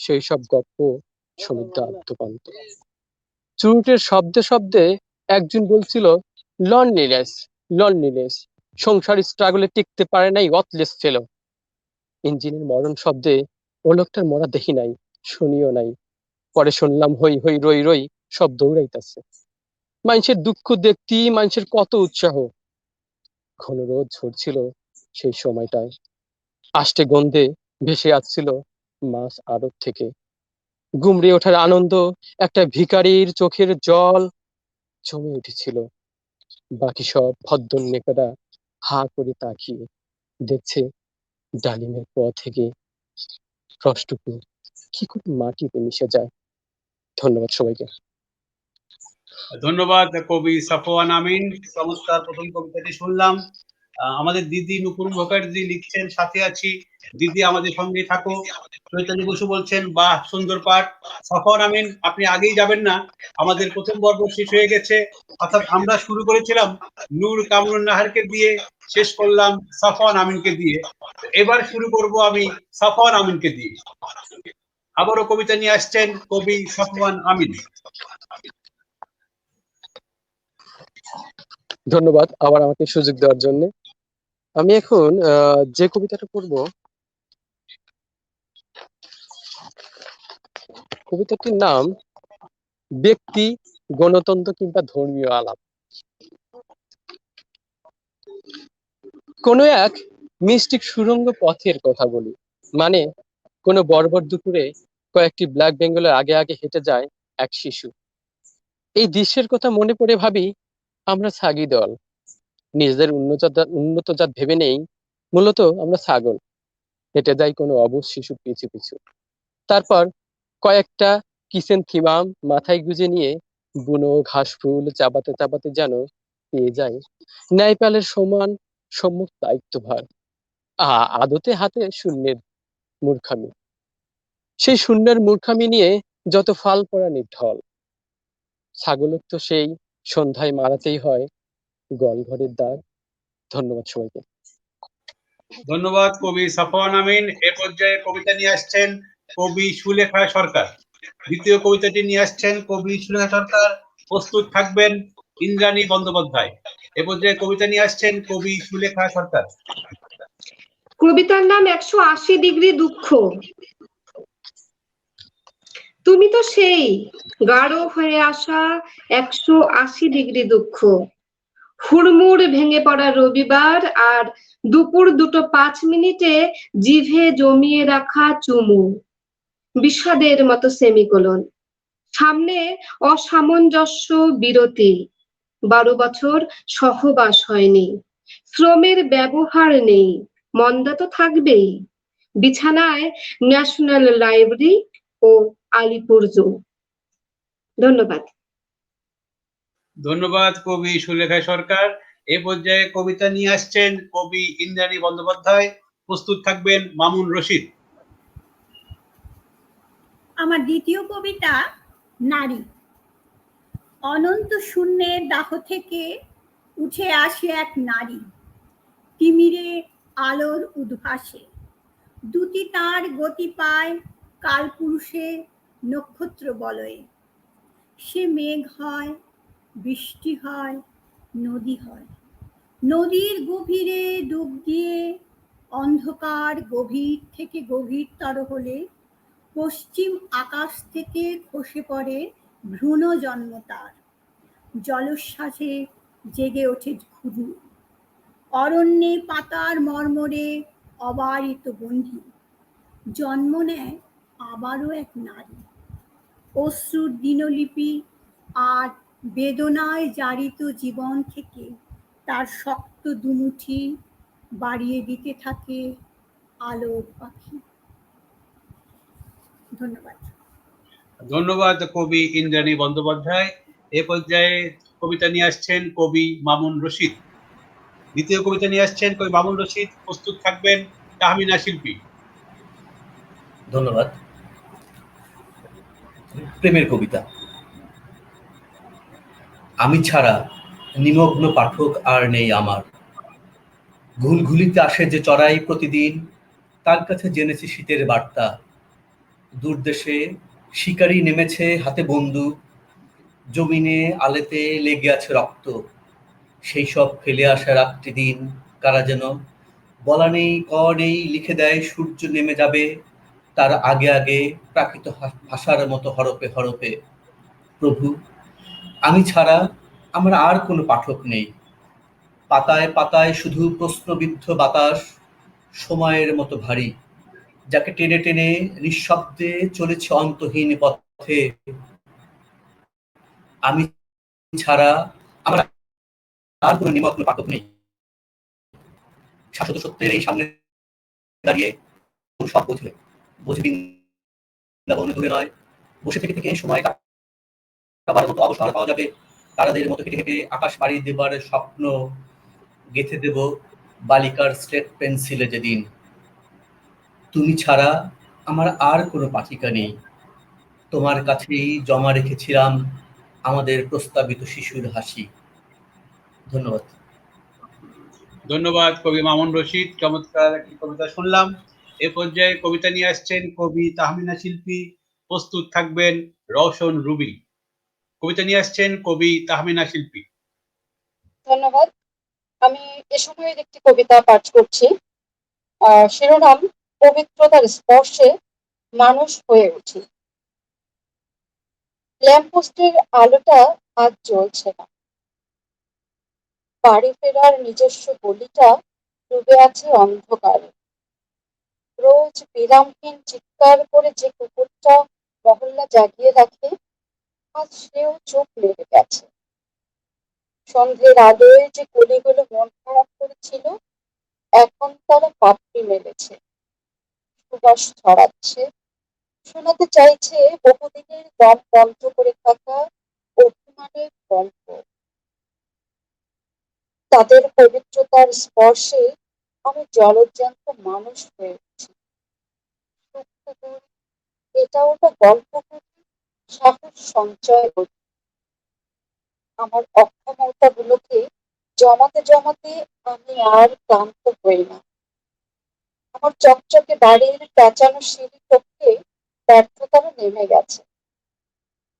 সেই সব গল্প সমৃদ্ধ আদ্যপান্ত। চুরুটের শব্দে শব্দে একজন বলছিল, লনলিনেস লনলিনেস, সংসার স্ট্রাগলে টিকতে পারে নাই ওয়ার্থলেস ফেলো। ইঞ্জিনের মরণ শব্দে ও লোকটার মরা দেখি নাই, শুনিও নাই। পরে শুনলাম হই হই রই রই সব দৌড়াইতেছে। মানুষের দুঃখ দেখতি মানুষের কত উৎসাহ। ঘন রোদ ঝরছিল সেই সময়টায়, আষ্টে গন্ধে ভেসে আসছিল মাছ আড়ত থেকে। গুমড়ে ওঠার আনন্দ একটা ভিখারির চোখের জল জমে উঠেছিল। বাকি সব ভদ্রনেকেরা হা করে তাকিয়ে দেখছে ডালিমের পর থেকে রসটুকু কি করে মাটিতে মিশে যায়। ধন্যবাদ সবাইকে। ধন্যবাদ কবি সাফওয়ান আমিন। চমৎকার প্রথম কবিতাটি শুনলাম। আমাদের দিদি নুপুর মুখার্জি লিখছেন, সাথে আছি দিদি, আমাদের সঙ্গে থাকো। চৈতালি বসু বলছেন, বাহ সুন্দর পাঠ। সাফওয়ান আমিন, আপনি আগেই যাবেন না, আমাদের প্রথম পর্ব শেষ হয়ে গেছে। অর্থাৎ আমরা শুরু করেছিলাম নূর কামরুন নাহারকে দিয়ে, শেষ করলাম সাফওয়ান আমিনকে দিয়ে। এবার শুরু করব আমি সাফওয়ান আমিনকে দিয়ে। আবারও কবিতা নিয়ে আসছেন কবি সাফওয়ান আমিন। ধন্যবাদ আবার আমাকে সুযোগ দেওয়ার জন্য। আমি এখন যে কবিতাটা পড়ব, কবিতাটির নাম ব্যক্তি, গণতন্ত্র কিংবা ধর্মীয় আলাপ। কোনো এক মিষ্টিক সুড়ঙ্গ পথের কথা বলি, মানে কোনো বর্বর দুপুরে কয়েকটি ব্ল্যাক বেঙ্গলের আগে আগে হেঁটে যায় এক শিশু। এই দৃশ্যের কথা মনে পড়ে ভাবি, আমরা ছাগি দল, নিজেদের উন্নত জাত ভেবে নেই, মূলত আমরা ছাগল। হেঁটে যাই কোনো অবুঝ শিশুর পিছু পিছু। তারপর কয়েকটা কিচেন থিমাম মাথায় গুজে নিয়ে বুনো ঘাস ফুল চাবাতে চাবাতে যেন পেয়ে যায় ন্যায়পালের সমান সম্মুখ দায়িত্বভার। আদতে হাতে শূন্যের মূর্খামি, সেই শূন্যের মূর্খামি নিয়ে যত ফাল পড়া নিঢল। ছাগলের তো সেই সন্ধ্যায় মারাতেই হয় গলঘরের দ্বার। ধন্যবাদ সবাইকে। ধন্যবাদ কবি সাফওয়ান আমিন। এ পর্যায়ে কবিতা নিয়ে আসছেন কবি সুলেখা সরকার। দ্বিতীয় কবিতাটি নিয়ে আসছেন কবি সুলেখা সরকার, প্রস্তুত থাকবেন ইন্দ্রাণী বন্দ্যোপাধ্যায়। এ পর্যায়ে কবিতা নিয়ে আসছেন কবি সুলেখা সরকার। কবিতার নাম 180 ডিগ্রি দুঃখ। তুমি তো সেই গাঢ় হয়ে আসা 180 ডিগ্রি দুঃখ। হুড়মুড় ভেঙে পড়া রবিবার আর দুপুর 2:05 জিভে জমিয়ে রাখা চুমু, বিষাদের মতো সেমিকোলন। সামনে অসামঞ্জস্য বিরতি, 12 বছর সহবাস হয়নি, শ্রমের ব্যবহার নেই, মন্দা তো থাকবেই। বিছানায় ন্যাশনাল লাইব্রেরি ও আলিপুর জু। ধন্যবাদ। ধন্যবাদ কবি সুলেখা সরকার। এই পর্যায়ে কবিতা নিয়ে আসছেন কবি ইন্দ্রাণী বন্দ্যোপাধ্যায়। প্রস্তুত থাকবেন মামুন রশিদ। আমার দ্বিতীয় কবিতা নারী। অনন্ত শূন্যের দাহ থেকে উঠে আসে এক নারী, তিমিরে আলোর উদ্ভাসে। দুটি তার গতি পায় কালপুরুষে নক্ষত্র বলয়ে। সে মেঘ হয়, বৃষ্টি হয়, নদী হয়। নদীর গভীরে ডুব দিয়ে অন্ধকার গভীর থেকে গভীরতর হলে পশ্চিম আকাশ থেকে খসে পড়ে ভ্রূণ জন্ম তার। জলোচ্ছ্বাসে জেগে ওঠে ঘুঘু, অরণ্যে পাতার মর্মরে অবারিত বন্ধি। জন্ম নেয় আবারও এক নারী, অশ্রুর দিনলিপি আর বেদনায় জারিত জীবন থেকে তার শক্ত দুমুঠি বাড়িয়ে দিতে থাকে আলোর পাখি। ধন্যবাদ। ধন্যবাদ কবি ইন্দ্রাণী বন্দ্যোপাধ্যায়। এ পর্যায়ে কবিতা নিয়ে আসছেন কবি মামুন রশিদ। দ্বিতীয় কবিতা নিয়ে আসছেন কবি মামুন রশিদ। প্রস্তুত থাকবেন তাহমিনা শিল্পী। ধন্যবাদ। প্রেমের কবিতা। আমি ছাড়া নিমগ্ন পাঠক আর নেই আমার। ঘুলঘুলিতে আসে যে চড়াই প্রতিদিন, তার কাছে জেনেছি শীতের বার্তা। দূরদেশে শিকারী নেমেছে হাতে বন্দুক, জমিনে আলেতে লেগে আছে রক্ত। সেই সব ফেলে আসা রাত্রি দিন কারা যেন বলা নেই ক নেই লিখে দেয় সূর্য নেমে যাবে তার আগে আগে প্রাকৃত ভাষার মতো হরপে হরপে। প্রভু, আমি ছাড়া আমার আর কোনো পাঠক নেই। পাতায় পাতায় শুধু প্রশ্নবিদ্ধ বাতাস, সময়ের মতো ভারী, যাকে টেনে টেনে নিঃশব্দে চলেছে অন্তহীন পথে। আমি ছাড়া আমার আর কোনো নিমগ্ন পাঠক নেই। শাশ্বত সত্যের এই সামনে দাঁড়িয়ে সব বোঝে, বোঝে বৃন্দাবনে দূরে নয়, বসে থেকে থেকে সময় কাটাবার মতো অবসর পাওয়া যাবে। তারাদের মতো হেঁটে হেঁটে আকাশ পাড়ি দেবার স্বপ্ন গেঁথে দেব বালিকার স্লেট পেন্সিলে যেদিন। তুমি ছাড়া আমার আর কোনো পাঠিকা নেই। তোমার কাছেই জমা রেখেছিলাম আমাদের প্রস্তাবিত শিশুর হাসি। ধন্যবাদ। ধন্যবাদ কবি মামুন রশিদ। চমৎকার একটি কবিতা শুনলাম। এ পর্যায়ে কবিতা নিয়ে আসছেন কবি তাহমিনা শিল্পী। প্রস্তুত থাকবেন রওশন রুবি। কবিতা নিয়ে আসছেন কবি তাহমিনা শিল্পী। ধন্যবাদ। আমি এ সময়ের একটি কবিতা পাঠ করছি। শিরোনাম পবিত্রতার স্পর্শে মানুষ হয়ে উঠি। ল্যাম্পপোস্টের আলোটা আজ জ্বলছে না। বাড়ি ফেরার নিজস্ব গলিটা ডুবে আছে অন্ধকারে। রোজ বিরামহীন চিৎকার করে যে কুকুরটা মহল্লা জাগিয়ে রাখে, আজ সেও চোখ লেগে গেছে। সন্ধ্যের আলোয় যে গলিগুলো মন খারাপ করেছিল, এখন তারা পাপড়ি মেলেছে, সুবাস ছড়াচ্ছে, শোনাতে চাইছে বহুদিনের দম বন্ধ করে থাকা অভিমানের গল্প। তাদের পবিত্রতার স্পর্শে আমি জলজ্যান্ত মানুষ হয়ে উঠছি। এটা ওটা গল্প করি, সাহস সঞ্চয় করি। আমার অক্ষমতা গুলোকে জমাতে জমাতে আমি আর ক্লান্ত হই না। আমার চকচকে বাড়ির পেঁচানো সিঁড়ি টপকে ব্যর্থতারা নেমে গেছে,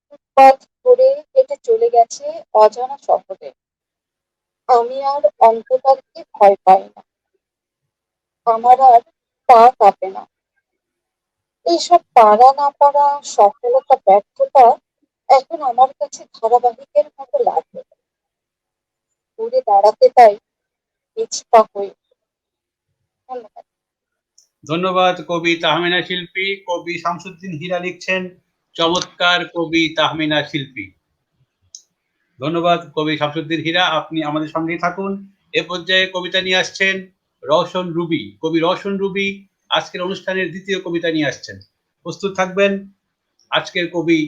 ফুটপাথ ধরে হেঁটে চলে গেছে অজানা শহরে। আমি আর অন্ধকারকে ভয় পাই না, আমার আর পা কাঁপে না। এইসব পারা না পারা, সফলতা ব্যর্থতা এখন আমার কাছে ধারাবাহিকের মতো লাগে। ঘুরে দাঁড়াতে তাই পিছপা হয়ে। ধন্যবাদ। ধন্যবাদ কবি তাহমিনা শিল্পী। কবি শামসুদ্দিন হীরা লিখছেন, চমৎকার কবি তাহমিনা শিল্পী। ধন্যবাদ কবি শামসুদ্দিন হীরা, আপনি আমাদের সঙ্গেই থাকুন। এ পর্যায়ে কবিতা নিয়ে আসছেন রওশন রুবি। কবি রওশন রুবি আজকের অনুষ্ঠানের দ্বিতীয় কবিতা নিয়ে আসছেন। প্রস্তুত থাকবেন আজকের কবি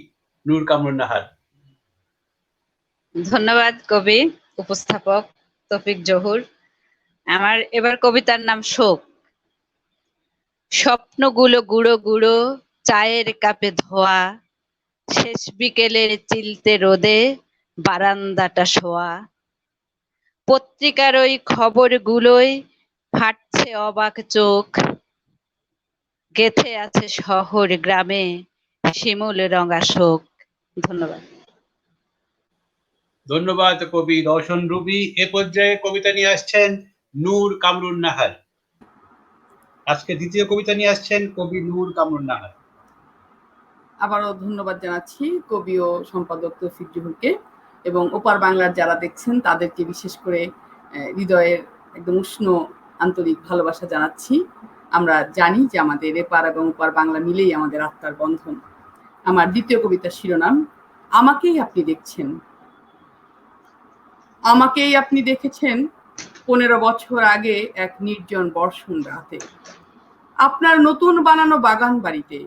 নূর কামরুন নাহার। ধন্যবাদ কবি, উপস্থাপক তৌফিক জহুর। আমার এবার কবিতার নাম শোক। স্বপ্নগুলো গুঁড়ো গুঁড়ো, চায়ের কাপে ধোয়া, শেষ বিকেলের চিলতে রোদে বারান্দাটা শোয়া। পত্রিকার ওই খবরগুলোয় ফাটছে অবাক চোখ, গেথে আছে শহর গ্রামে শিমুল রঙা শোক। ধন্যবাদ। ধন্যবাদ কবি রওশন রুবি। এ পর্যায়ে কবিতা নিয়ে আসছেন নূর কামরুন নাহার। আজকে দ্বিতীয় কবিতা নিয়ে আসছেন কবি নূর কামরুন নাহার। আবারও ধন্যবাদ জানাচ্ছি কবি ও সম্পাদক তৌফিক জহুরকে, এবং ওপার বাংলার যারা দেখছেন তাদেরকে বিশেষ করে হৃদয়ের একদম উষ্ণ আন্তরিক ভালোবাসা জানাচ্ছি। আমরা জানি যে আমাদের এপার এবং ওপার বাংলা মিলেই আমাদের আত্মার বন্ধন। আমার দ্বিতীয় কবিতার শিরোনাম আমাকেই আপনি দেখছেন। আমাকেই আপনি দেখেছেন 15 বছর আগে এক নির্জন বর্ষণ রাতে, আপনার নতুন বানানো বাগান বাড়িতে।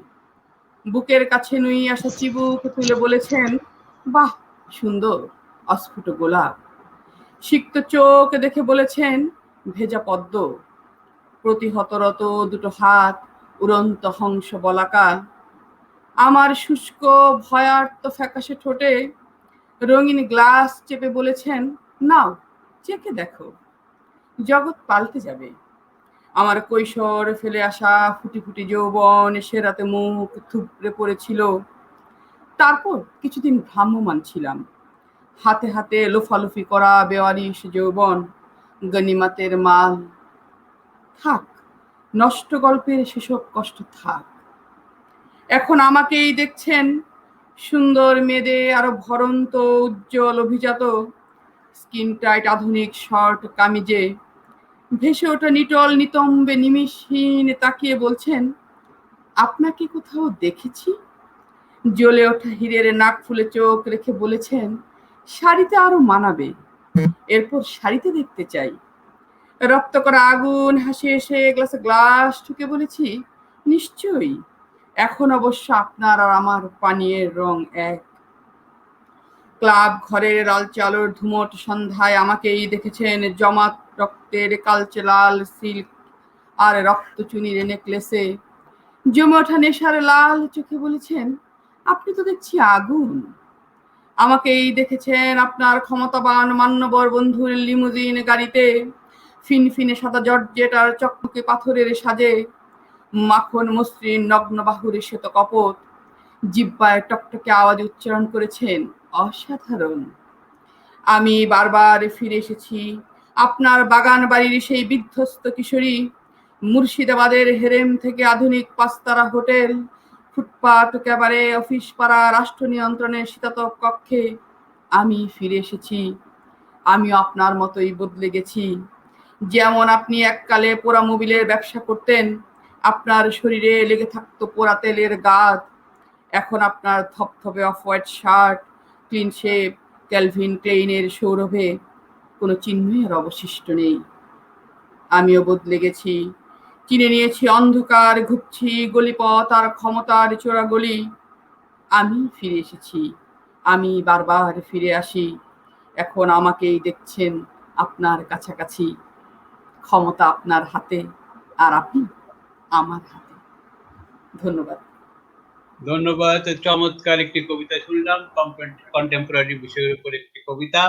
বুকের কাছে নুই আসা চিবুক তুলে বলেছেন, বাহ সুন্দর অস্ফুট গোলাপ। সিক্ত চোখ দেখে বলেছেন, ভেজা পদ্ম। প্রতিহতরত দুটো হাত উড়ন্ত হংস বলাকা। আমার শুষ্ক ভয়ার্ত ফ্যাকাশে ঠোঁটে রঙিন গ্লাস চেপে বলেছেন, নাও চেকে দেখো, জগৎ পাল্টে যাবে। আমার কৈশোর ফেলে আসা ফুটি ফুটি যৌবন সে রাতে মুখ থুবড়ে পড়েছিল। তারপর কিছুদিন ভ্রাম্যমান ছিলাম, হাতে হাতে লোফালুফি করা বেওয়ারিশ যৌবন, গনিমাতের মাল। থাক, নষ্ট গল্পের সেসব কষ্ট থাক। এখন আমাকেই দেখছেন, সুন্দর মেয়েদে আরো ভরন্ত উজ্জ্বল অভিজাত, স্কিন টাইট আধুনিক শর্ট কামিজে ভেসে ওঠা নিটল নিতম্বে নিমিষহীন তাকিয়ে বলছেন, আপনাকে কোথাও দেখেছি। জ্বলে ওঠা হীরের নাক ফুলে চোখ রেখে বলেছেন, শাড়িতে আরো মানাবে। এরপর শাড়িতে দেখতে চাই। রক্ত করা আগুন হাসি এসে গ্লাসে গ্লাস ঠুকে বলেছি, নিশ্চয়ই। এখন অবশ্য আপনার আর আমার পানীয়ের রং এক। ক্লাব ঘরের লালচে আলোর ধুমট সন্ধ্যায় আমাকেই দেখেছেন জমাট রক্তের কালচে লাল সিল্ক আর রক্তচুনির নেকলেসে। জমে ওঠা নেশার লাল চোখে বলেছেন, আপনি তো দেখছি আগুন। আমাকেই দেখেছেন আপনার ক্ষমতাবান মান্যবর বন্ধুর লিমুজিন গাড়িতে, ফিনফিনে সাদা জর্জেট আর চকমকে পাথরের সাজে, মাখন মসৃণ নগ্ন বাহুরে শ্বেত কপট, জিহ্বায় টকটকে আওয়াজ উচ্চারণ করেছেন, অসাধারণ। আমি বারবার ফিরে এসেছি আপনার বাগান বাড়ির সেই বিধ্বস্ত কিশোরী, মুর্শিদাবাদের হেরেম থেকে আধুনিক পাঁচতারা হোটেল, ফুটপাত ক্যাবারে, অফিস পাড়া, রাষ্ট্র নিয়ন্ত্রণের শীতাতপ কক্ষে। আমি ফিরে এসেছি। আমিও আপনার মতোই বদলে গেছি। যেমন আপনি এককালে পোড়া মোবিলের ব্যবসা করতেন, আপনার শরীরে লেগে থাকতো পোড়া তেলের গাদ। এখন আপনার থপথপে off white shirt, clean shave, Calvin ক্লেইনের সৌরভে কোনো চিহ্নই আর অবশিষ্ট নেই। আমিও বদলে গেছি, চিনে নিয়েছি অন্ধকার ঘুপছি গলিপথ আর ক্ষমতার চোরাগলি। আমি ফিরে এসেছি, আমি বারবার ফিরে আসি। এখন আমাকেই দেখছেন আপনার কাছাকাছি, ক্ষমতা আপনার হাতে আর আপনি আমার হাতে। ধন্যবাদ। ধন্যবাদ। চমৎকার একটি কবিতা শুনলাম, কন্টেম্পোরারি বিষয়ের উপর একটি কবিতা।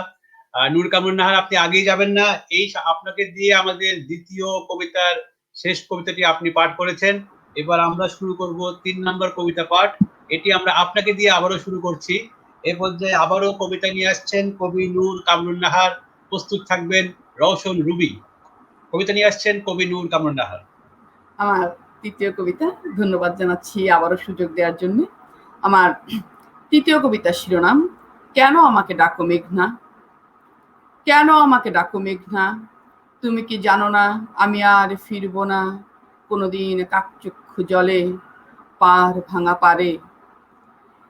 নূর কামরুন নাহার, আপনি আগেই যাবেন না। এই আপনাকে দিয়ে আমাদের দ্বিতীয় কবিতার শেষ কবিতাটি আপনি পাঠ করেছেন। এবার আমরা শুরু করব 3 নম্বর কবিতা পাঠ। এটি আমরা আপনাকে দিয়ে আবারও শুরু করছি। এ পর্যায়ে আবারও কবিতা নিয়ে আসছেন কবি নূর কামরুন নাহার। প্রস্তুত থাকবেন রওশন রুবি। কবিতা নিয়ে আসছেন কবি নূর কামরুন নাহার। আমার তৃতীয় কবিতা, ধন্যবাদ জানাচ্ছি আবারও সুযোগ দেওয়ার জন্য। আমার তৃতীয় কবিতার শিরোনাম, কেন আমাকে ডাকো মেঘনা। কেন আমাকে ডাকো মেঘনা, তুমি কি জানো না আমি আর ফিরব না কোনোদিন কাকচক্ষু জলে পার ভাঙা পারে,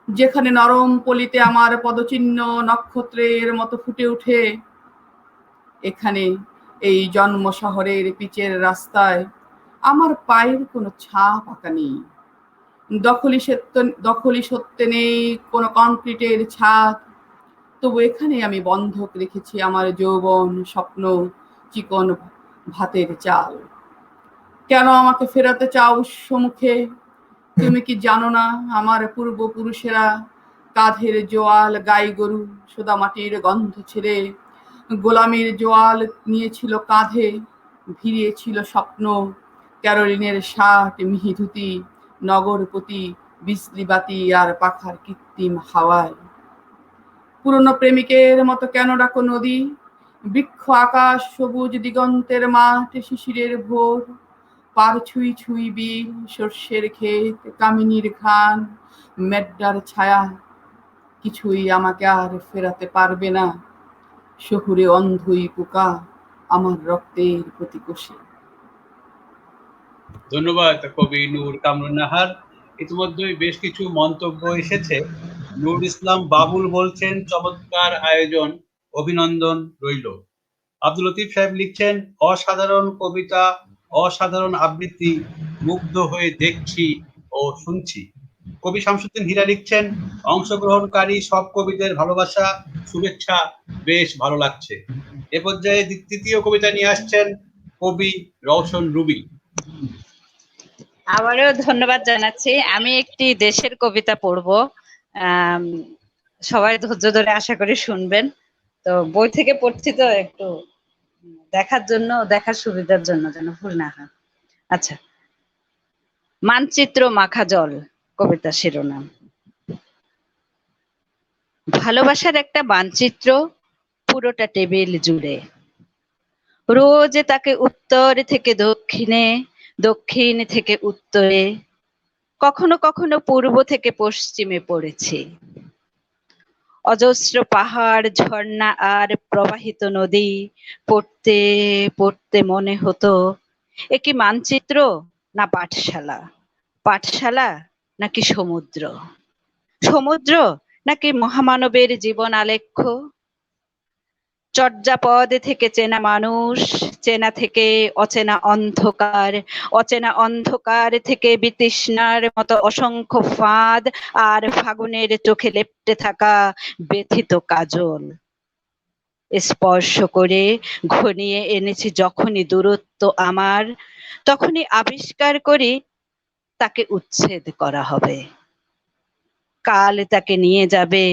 যেখানে নরম পলিতে আমার পদচিহ্ন নক্ষত্রের মতো ফুটে ওঠে। এখানে এই জন্ম শহরের পিচের রাস্তায় আমার পায়ের কোনো ছাপ আঁকা নেই। দখলি সত্যে নেই কোনো কংক্রিটের ছাদ। তবু এখানে আমি বন্ধক রেখেছি আমার যৌবন, স্বপ্ন, চিকন ভাতের চাল। কেন আমাকে ফেরাতে চাও সম্মুখে? তুমি কি জানো না আমার পূর্বপুরুষেরা কাঁধের জোয়াল গাই গরু সোদা মাটির গন্ধ ছেড়ে গোলামির জোয়াল নিয়েছিল কাঁধে, ভিড়িয়েছিল স্বপ্ন, ক্যারোলিনের শার্ট, মিহি ধুতি, নগরপতি, বিজলি বাতি আর পাখার কৃত্রিম হাওয়ায়। পুরনো প্রেমিকের মতো কেন ডাকো নদী? বৃক্ষ, আকাশ, সবুজ দিগন্তের মাঠ, শিশিরের ভোর, পার ছুঁই ছুঁই বিল, সর্ষের ক্ষেত, কামিনীর খান, মেড্ডার ছায়া, কিছুই আমাকে আর ফেরাতে পারবে না। শহুরে অন্ধই পোকা আমার রক্তের প্রতি কোষে। ধন্যবাদ কবি নূর কামরুন নাহার। ইতিমধ্যেই বেশ কিছু মন্তব্য এসেছে। নূর ইসলাম বাবুল বলছেন, চমৎকার আয়োজন, অভিনন্দন রইল। আব্দুল লতিফ সাহেব লিখছেন, অসাধারণ কবিতা, অসাধারণ আবৃত্তি, মুগ্ধ হয়ে দেখছি ও শুনছি। কবি শামসুদ্দিন হীরা লিখছেন, অংশগ্রহণকারী সব কবিদের ভালোবাসা, শুভেচ্ছা, বেশ ভালো লাগছে। এ পর্যায়ে তৃতীয় কবিতা নিয়ে আসছেন কবি রওশন রুবি। আবারও ধন্যবাদ জানাচ্ছি। আমি একটি দেশের কবিতা পড়বো, সবাই ধৈর্য ধরে আশা করি শুনবেন। তো বই থেকে পড়ছি তো একটু দেখার সুবিধার জন্য যেন ভুল না হয়। আচ্ছা, মানচিত্র মাখা জল কবিতা শিরোনাম। ভালোবাসার একটা মানচিত্র পুরোটা টেবিল জুড়ে, রোজ তাকে উত্তর থেকে দক্ষিণে, দক্ষিণ থেকে উত্তরে, কখনো কখনো পূর্ব থেকে পশ্চিমে পড়েছি। অজস্র পাহাড়, ঝর্ণা আর প্রবাহিত নদী পড়তে পড়তে মনে হতো, এ কি মানচিত্র না পাঠশালা, পাঠশালা নাকি সমুদ্র, সমুদ্র নাকি মহামানবের জীবন আলেখ্য। চর্যাপদ থেকে চেনা মানুষ, চেনা থেকে অচেনা অন্ধকার, অচেনা অন্ধকার থেকে বিতৃষ্ণার মতো অসংখ্য ফাঁদ, আর ফাগুনের চোখে লেপ্টে থাকা ব্যথিত কাজল। স্পর্শ করে ঘনিয়ে এনেছি যখনই দূরত্ব আমার, তখনই আবিষ্কার করি তাকে উচ্ছেদ করা হবে। কাল তাকে নিয়ে যাবে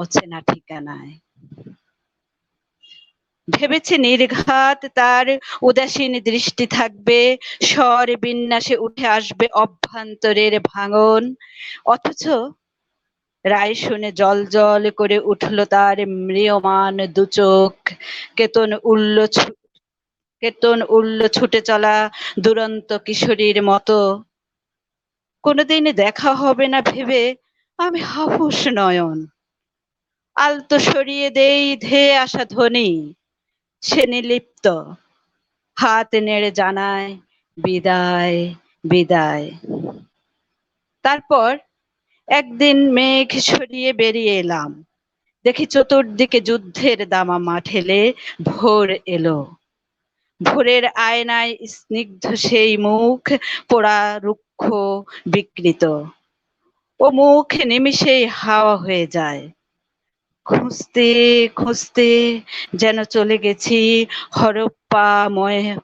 অচেনা ঠিকানায়। ভেবেছি নির্ঘাত তার উদাসীন দৃষ্টি থাকবে, স্বর বিন্যাসে উঠে আসবে অভ্যন্তরের ভাঙন, অথচ রায় শুনে জল জল করে উঠল তার ম্রিয়মান দুচোখ। কেতন উল্ল ছুটে চলা দুরন্ত কিশোরীর মতো। কোনোদিন দেখা হবে না ভেবে আমি হাহুস নয়ন, আলতো সরিয়ে দেই ধেয়ে আসা ধ্বনি। সে নির্লিপ্ত, হাত নেড়ে জানায় বিদায় বিদায়। তারপর একদিন মেঘ সরিয়ে বেরিয়ে এলাম, দেখি চতুর্দিকে যুদ্ধের দামামা ঠেলে ভোর এলো। ভোরের আয়নায় স্নিগ্ধ সেই মুখ, পোড়া রুক্ষ বিকৃত। ও মুখ নিমিষেই হাওয়া হয়ে যায়। খুঁজতে খুঁজতে যেন চলে গেছি হরপ্পা,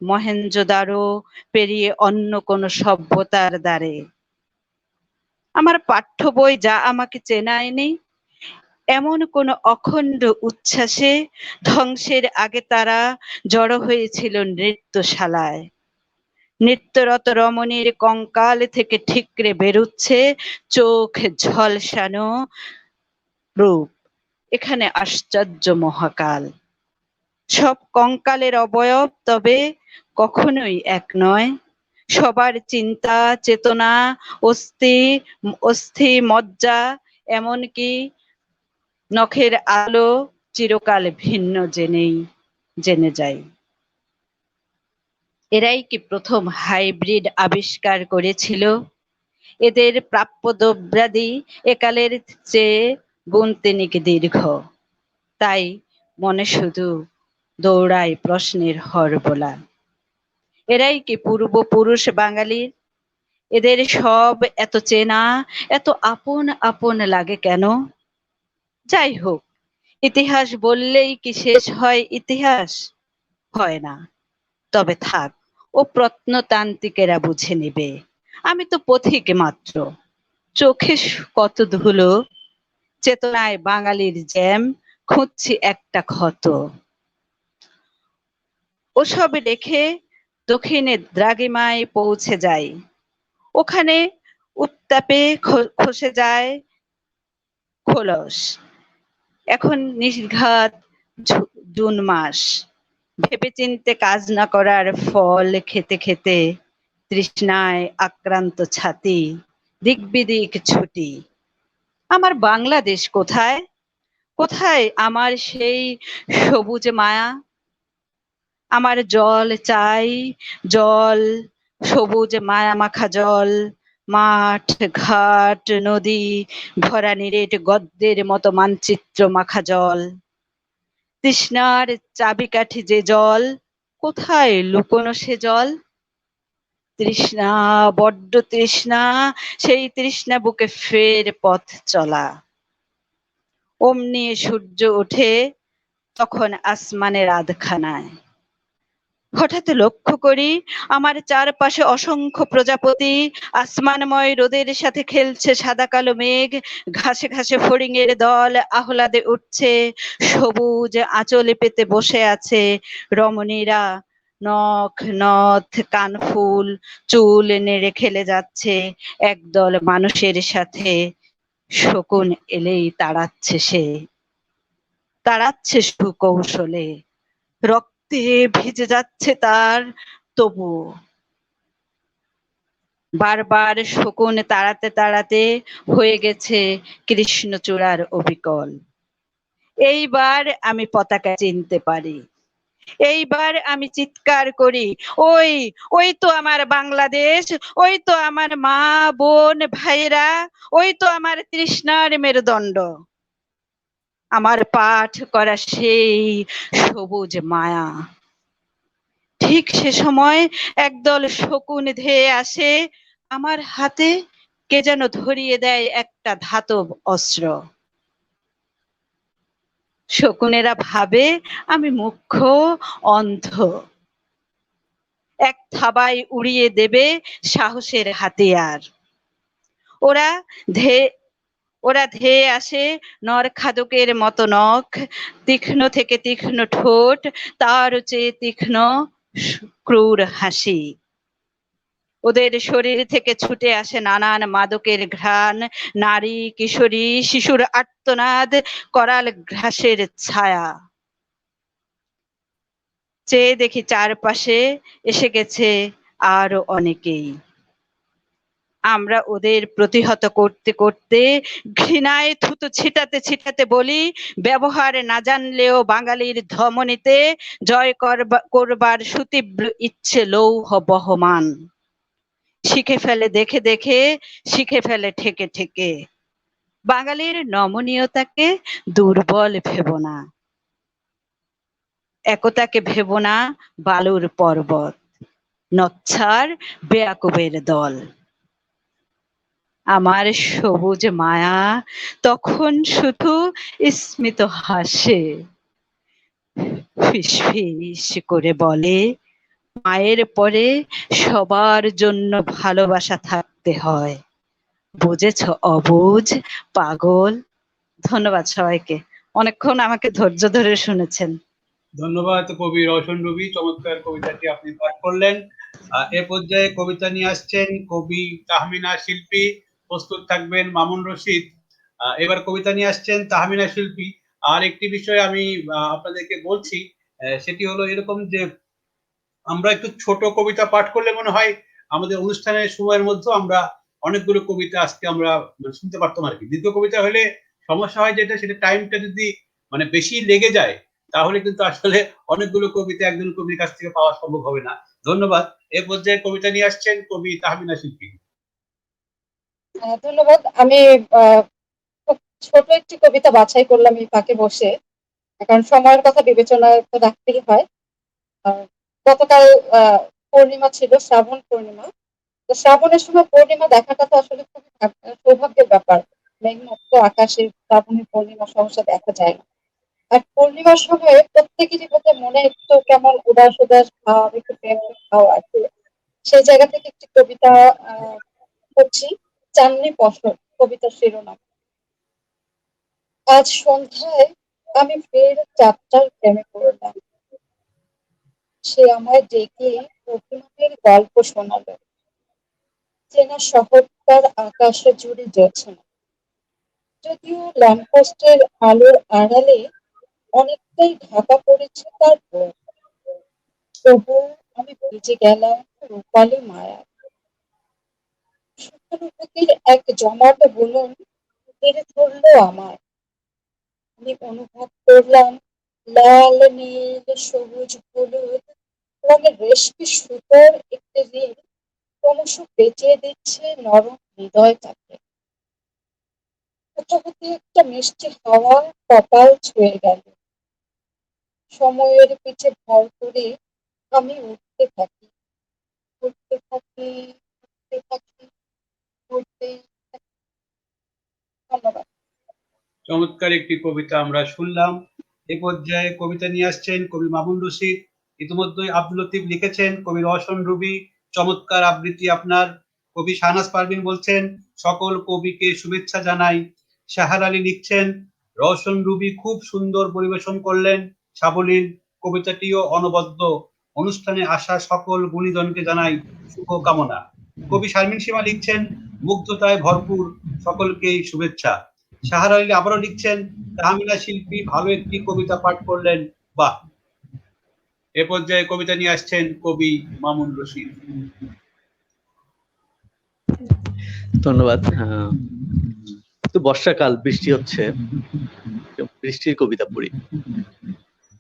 মহেঞ্জোদারো পেরিয়ে অন্য কোন সভ্যতার দ্বারে। আমার পাঠ্য বই যা আমাকে চেনায়নি, এমন কোন অখণ্ড উচ্ছ্বাসে ধ্বংসের আগে তারা জড়ো হয়েছিল নৃত্যশালায়। নৃত্যরত রমণীর কঙ্কাল থেকে ঠিকরে বেরুচ্ছে চোখ ঝলসানো রূপ। এখানে আশ্চর্য মহাকাল। সব কঙ্কালের অবয়ব তবে কখনোই এক নয়। সবার চিন্তা, চেতনা, অস্থি, মজ্জা, এমনকি নখের আলো চিরকাল ভিন্ন জেনে যায়। এরাই কি প্রথম হাইব্রিড আবিষ্কার করেছিল? এদের প্রাপ্য দ্রব্যাদি একালের চেয়ে গুণতিনিক দীর্ঘ। তাই মনে শুধু দৌড়ায় প্রশ্নের হরবোলা। এরাই কি পূর্বপুরুষ বাঙালির? এদের সব এত চেনা, এত আপন আপন লাগে কেন? যাই হোক, ইতিহাস বললেই কি শেষ হয় ইতিহাস? হয় না। তবে থাক, ও প্রত্নতান্ত্রিকেরা বুঝে নিবে। আমি তো পথিক মাত্র, চোখে কত ধুলো, চেতনায় বাঙালির জ্যাম, খুঁজছি একটা ক্ষত। ওসব রেখে দক্ষিণে দ্রাঘিমায় পৌঁছে যাই, ওখানে উত্তাপে খসে যায় খোলস। এখন নির্ঘাত জুন মাস, ভেবেচিন্তে কাজ না করার ফল খেতে খেতে, তৃষ্ণায় আক্রান্ত ছাতি, দিক বিদিক ছুটি। আমার বাংলাদেশ কোথায়? কোথায় আমার সেই সবুজ মায়া? আমার জল চাই, জল, সবুজ মায়া মাখা জল, মাঠ ঘাট নদী ভরা নিরেট গদ্যের মতো মানচিত্র মাখা জল। তৃষ্ণার চাবিকাঠি যে জল, কোথায় লুকোনো সে জল? তৃষ্ণা, বড্ড তৃষ্ণা, সেই তৃষ্ণা বুকে ফের পথ চলা। অমনি সূর্য ওঠে তখন আসমানের আধখানায়। হঠাৎ লক্ষ্য করি আমার চারপাশে অসংখ্য প্রজাপতি আসমানময় রোদের সাথে খেলছে সাদা কালো মেঘ, ঘাসে ঘাসে ফড়িংয়ের দল আহ্লাদে উঠছে, সবুজ আঁচলে পেতে বসে আছে রমণীরা, নখ নথ কানফুল চুল নেড়ে খেলে যাচ্ছে একদল মানুষের সাথে। শকুন এলেই তাড়াচ্ছে সুকৌশলে, রক্তে ভিজে যাচ্ছে তার, তবু বারবার শকুন তাড়াতে তাড়াতে হয়ে গেছে কৃষ্ণচূড়ার অবিকল। এইবার আমি পতাকা চিনতে পারি, এইবার আমি চিৎকার করি, ওই, ওই তো আমার বাংলাদেশ, ওই তো আমার মা বোন ভাইরা, ওই তো আমার তৃষ্ণার মেরুদণ্ড, আমার পাঠ করা সেই সবুজ মায়া। ঠিক সে সময় একদল শকুন ধেয়ে আসে, আমার হাতে কে যেন ধরিয়ে দেয় একটা ধাতব অস্ত্র। শকুনেরা ভাবে আমি মুখ্য অন্ধ, এক থাবায় উড়িয়ে দেবে সাহসের হাতিয়ার। ওরা ধে ওরা ধেয়ে আসে নরখাদকের মতো নখ, তীক্ষ্ণ থেকে তীক্ষ্ণ ঠোঁট, তার চেয়ে তীক্ষ্ণ ক্রূর হাসি। ওদের শরীর থেকে ছুটে আসে নানান মাদকের ঘ্রাণ, নারী কিশোরী শিশুর আর্তনাদ, করাল ঘাসের ছায়া। চেয়ে দেখি চারপাশে এসে গেছে আরো অনেকেই। আমরা ওদের প্রতিহত করতে করতে ঘৃণায় থুতু ছিটাতে ছিটাতে বলি, ব্যবহার না জানলেও বাঙালির ধমনীতে জয় করবার সুতীব্র ইচ্ছে লৌহ বহমান। শিখে ফেলে দেখে দেখে, শিখে ফেলে ঠেকে ঠেকে। বাঙালির নমনীয়তাকে দুর্বল ভেবো না, একতাকে ভেবো না বালুর পর্বত, নচ্ছার বেয়াকুবের দল। আমার সবুজ মায়া তখন শুধু স্মিত হাসে, ফিসফিস করে বলে, মায়ের পরে সবার জন্য ভালোবাসা থাকতে হয়, বুঝেছ অবুঝ পাগল। ধন্যবাদ সবাইকে, অনেকক্ষণ আমাকে ধৈর্য ধরে শুনেছেন। ধন্যবাদ কবি রওশন রবি, চমৎকার কবিতাটি আপনি পাঠ করলেন। এ পর্যায়ে কবিতা নিয়ে আসছেন কবি তাহমিনা শিল্পী, প্রস্তুত থাকবেন মামুন রশিদ। এবার কবিতা নিয়ে আসছেন তাহমিনা শিল্পী। আর একটি বিষয় আমি আপনাদেরকে বলছি, সেটি হলো এরকম যে আমরা একটু ছোট কবিতা পাঠ করলে মনে হয় আমাদের অনুষ্ঠানের সময়ের মধ্যে আমরা অনেকগুলো কবিতা আজকে আমরা শুনতে পারতাম আর কি। দ্বিতীয় কবিতা হলে সমস্যা হয় যেটা, সেটা টাইমটা যদি মানে বেশি লেগে যায় তাহলে কিন্তু আসলে অনেকগুলো কবিতা একজন কবির কাছ থেকে পাওয়া সম্ভব হবে না। ধন্যবাদ। এ পর্যায়ে কবিতা নিয়ে আসছেন কবি তাহমিনা শিল্পী। ধন্যবাদ। আমি খুব ছোট একটি কবিতা বাছাই করলাম এই ফাঁকে বসে, কারণ সময়ের কথা বিবেচনা তো রাখতেই হয়। গতকাল পূর্ণিমা ছিল, শ্রাবণ পূর্ণিমা। তো শ্রাবণের সময় পূর্ণিমা দেখাটা তো আসলে খুবই সৌভাগ্যের ব্যাপার। মেঘমুক্ত আকাশে শ্রাবণের পূর্ণিমা সহসা দেখা যায় না। আর পূর্ণিমার সময়ে প্রত্যেকেরই বোধহয় মনে একটু কেমন উদাস উদাস ভাব, একটু প্রেম ভাব আছে। সেই জায়গা থেকে একটি কবিতা করছি, চাঁদনি পশর কবিতার শিরোনাম। আজ সন্ধ্যায় আমি ফের যাত্রার প্রেমে পড়লাম। সে আমায় ডেকে অভিমানের গল্প শোনালো। চেনা শহরটার আকাশে জুড়ে জোছনা, যদিও ল্যাম্পপোস্টের আলোর আড়ালে অনেকটাই ঢাকা পড়েছে তার রূপ। তবু আমি ভিজে গেলাম রূপালী মায়া। সহানুভূতির এক জমাট বুনন ঘিরে ধরলো আমায়। আমি অনুভব করলাম লাল, নীল, সবুজ, হলুদ রঙের রেশমি সুতোর একটি রিল ক্রমশ পেঁচিয়ে দিচ্ছে নরম হৃদয়টাকে। কোথাও একটা মিষ্টি হাওয়া কপাল ছুঁয়ে গেল। সময়ের পিছে ভর করে আমি উঠতে থাকি, উঠতে থাকি, উঠতে থাকি, উঠতেই থাকি। ধন্যবাদ। চমৎকার একটি কবিতা আমরা শুনলাম। এ পর্যায়ে কবিতা নিয়ে আসছেন কবি মামুন রশিদ। ইতিমধ্যেই আব্দুল লতিফ লিখেছেন, কবি রওশন রুবি চমৎকার আবৃত্তি আপনার। কবি শাহনাজ পারভীন বলছেন, সকল কবিকে শুভেচ্ছা জানাই। শাহার আলী লিখছেন, রওশন রুবি খুব সুন্দর পরিবেশন করলেন, সাবলীল, কবিতাটিও অনবদ্য। অনুষ্ঠানে আসা সকল গুণীজনকে জানাই শুভ কামনা। কবি শারমিন সীমা লিখছেন, মুগ্ধতায় ভরপুর, সকলকেই শুভেচ্ছা। শাহার আলী আবারও লিখছেন, তাহমিনা শিল্পী ভালো একটি কবিতা পাঠ করলেন, বাহ। এ পর্যায়ে কবিতা নিয়ে আসছেন কবি মামুন রশিদ। ধন্যবাদ। তো বর্ষাকাল, বৃষ্টি হচ্ছে, বৃষ্টির কবিতা পড়ি।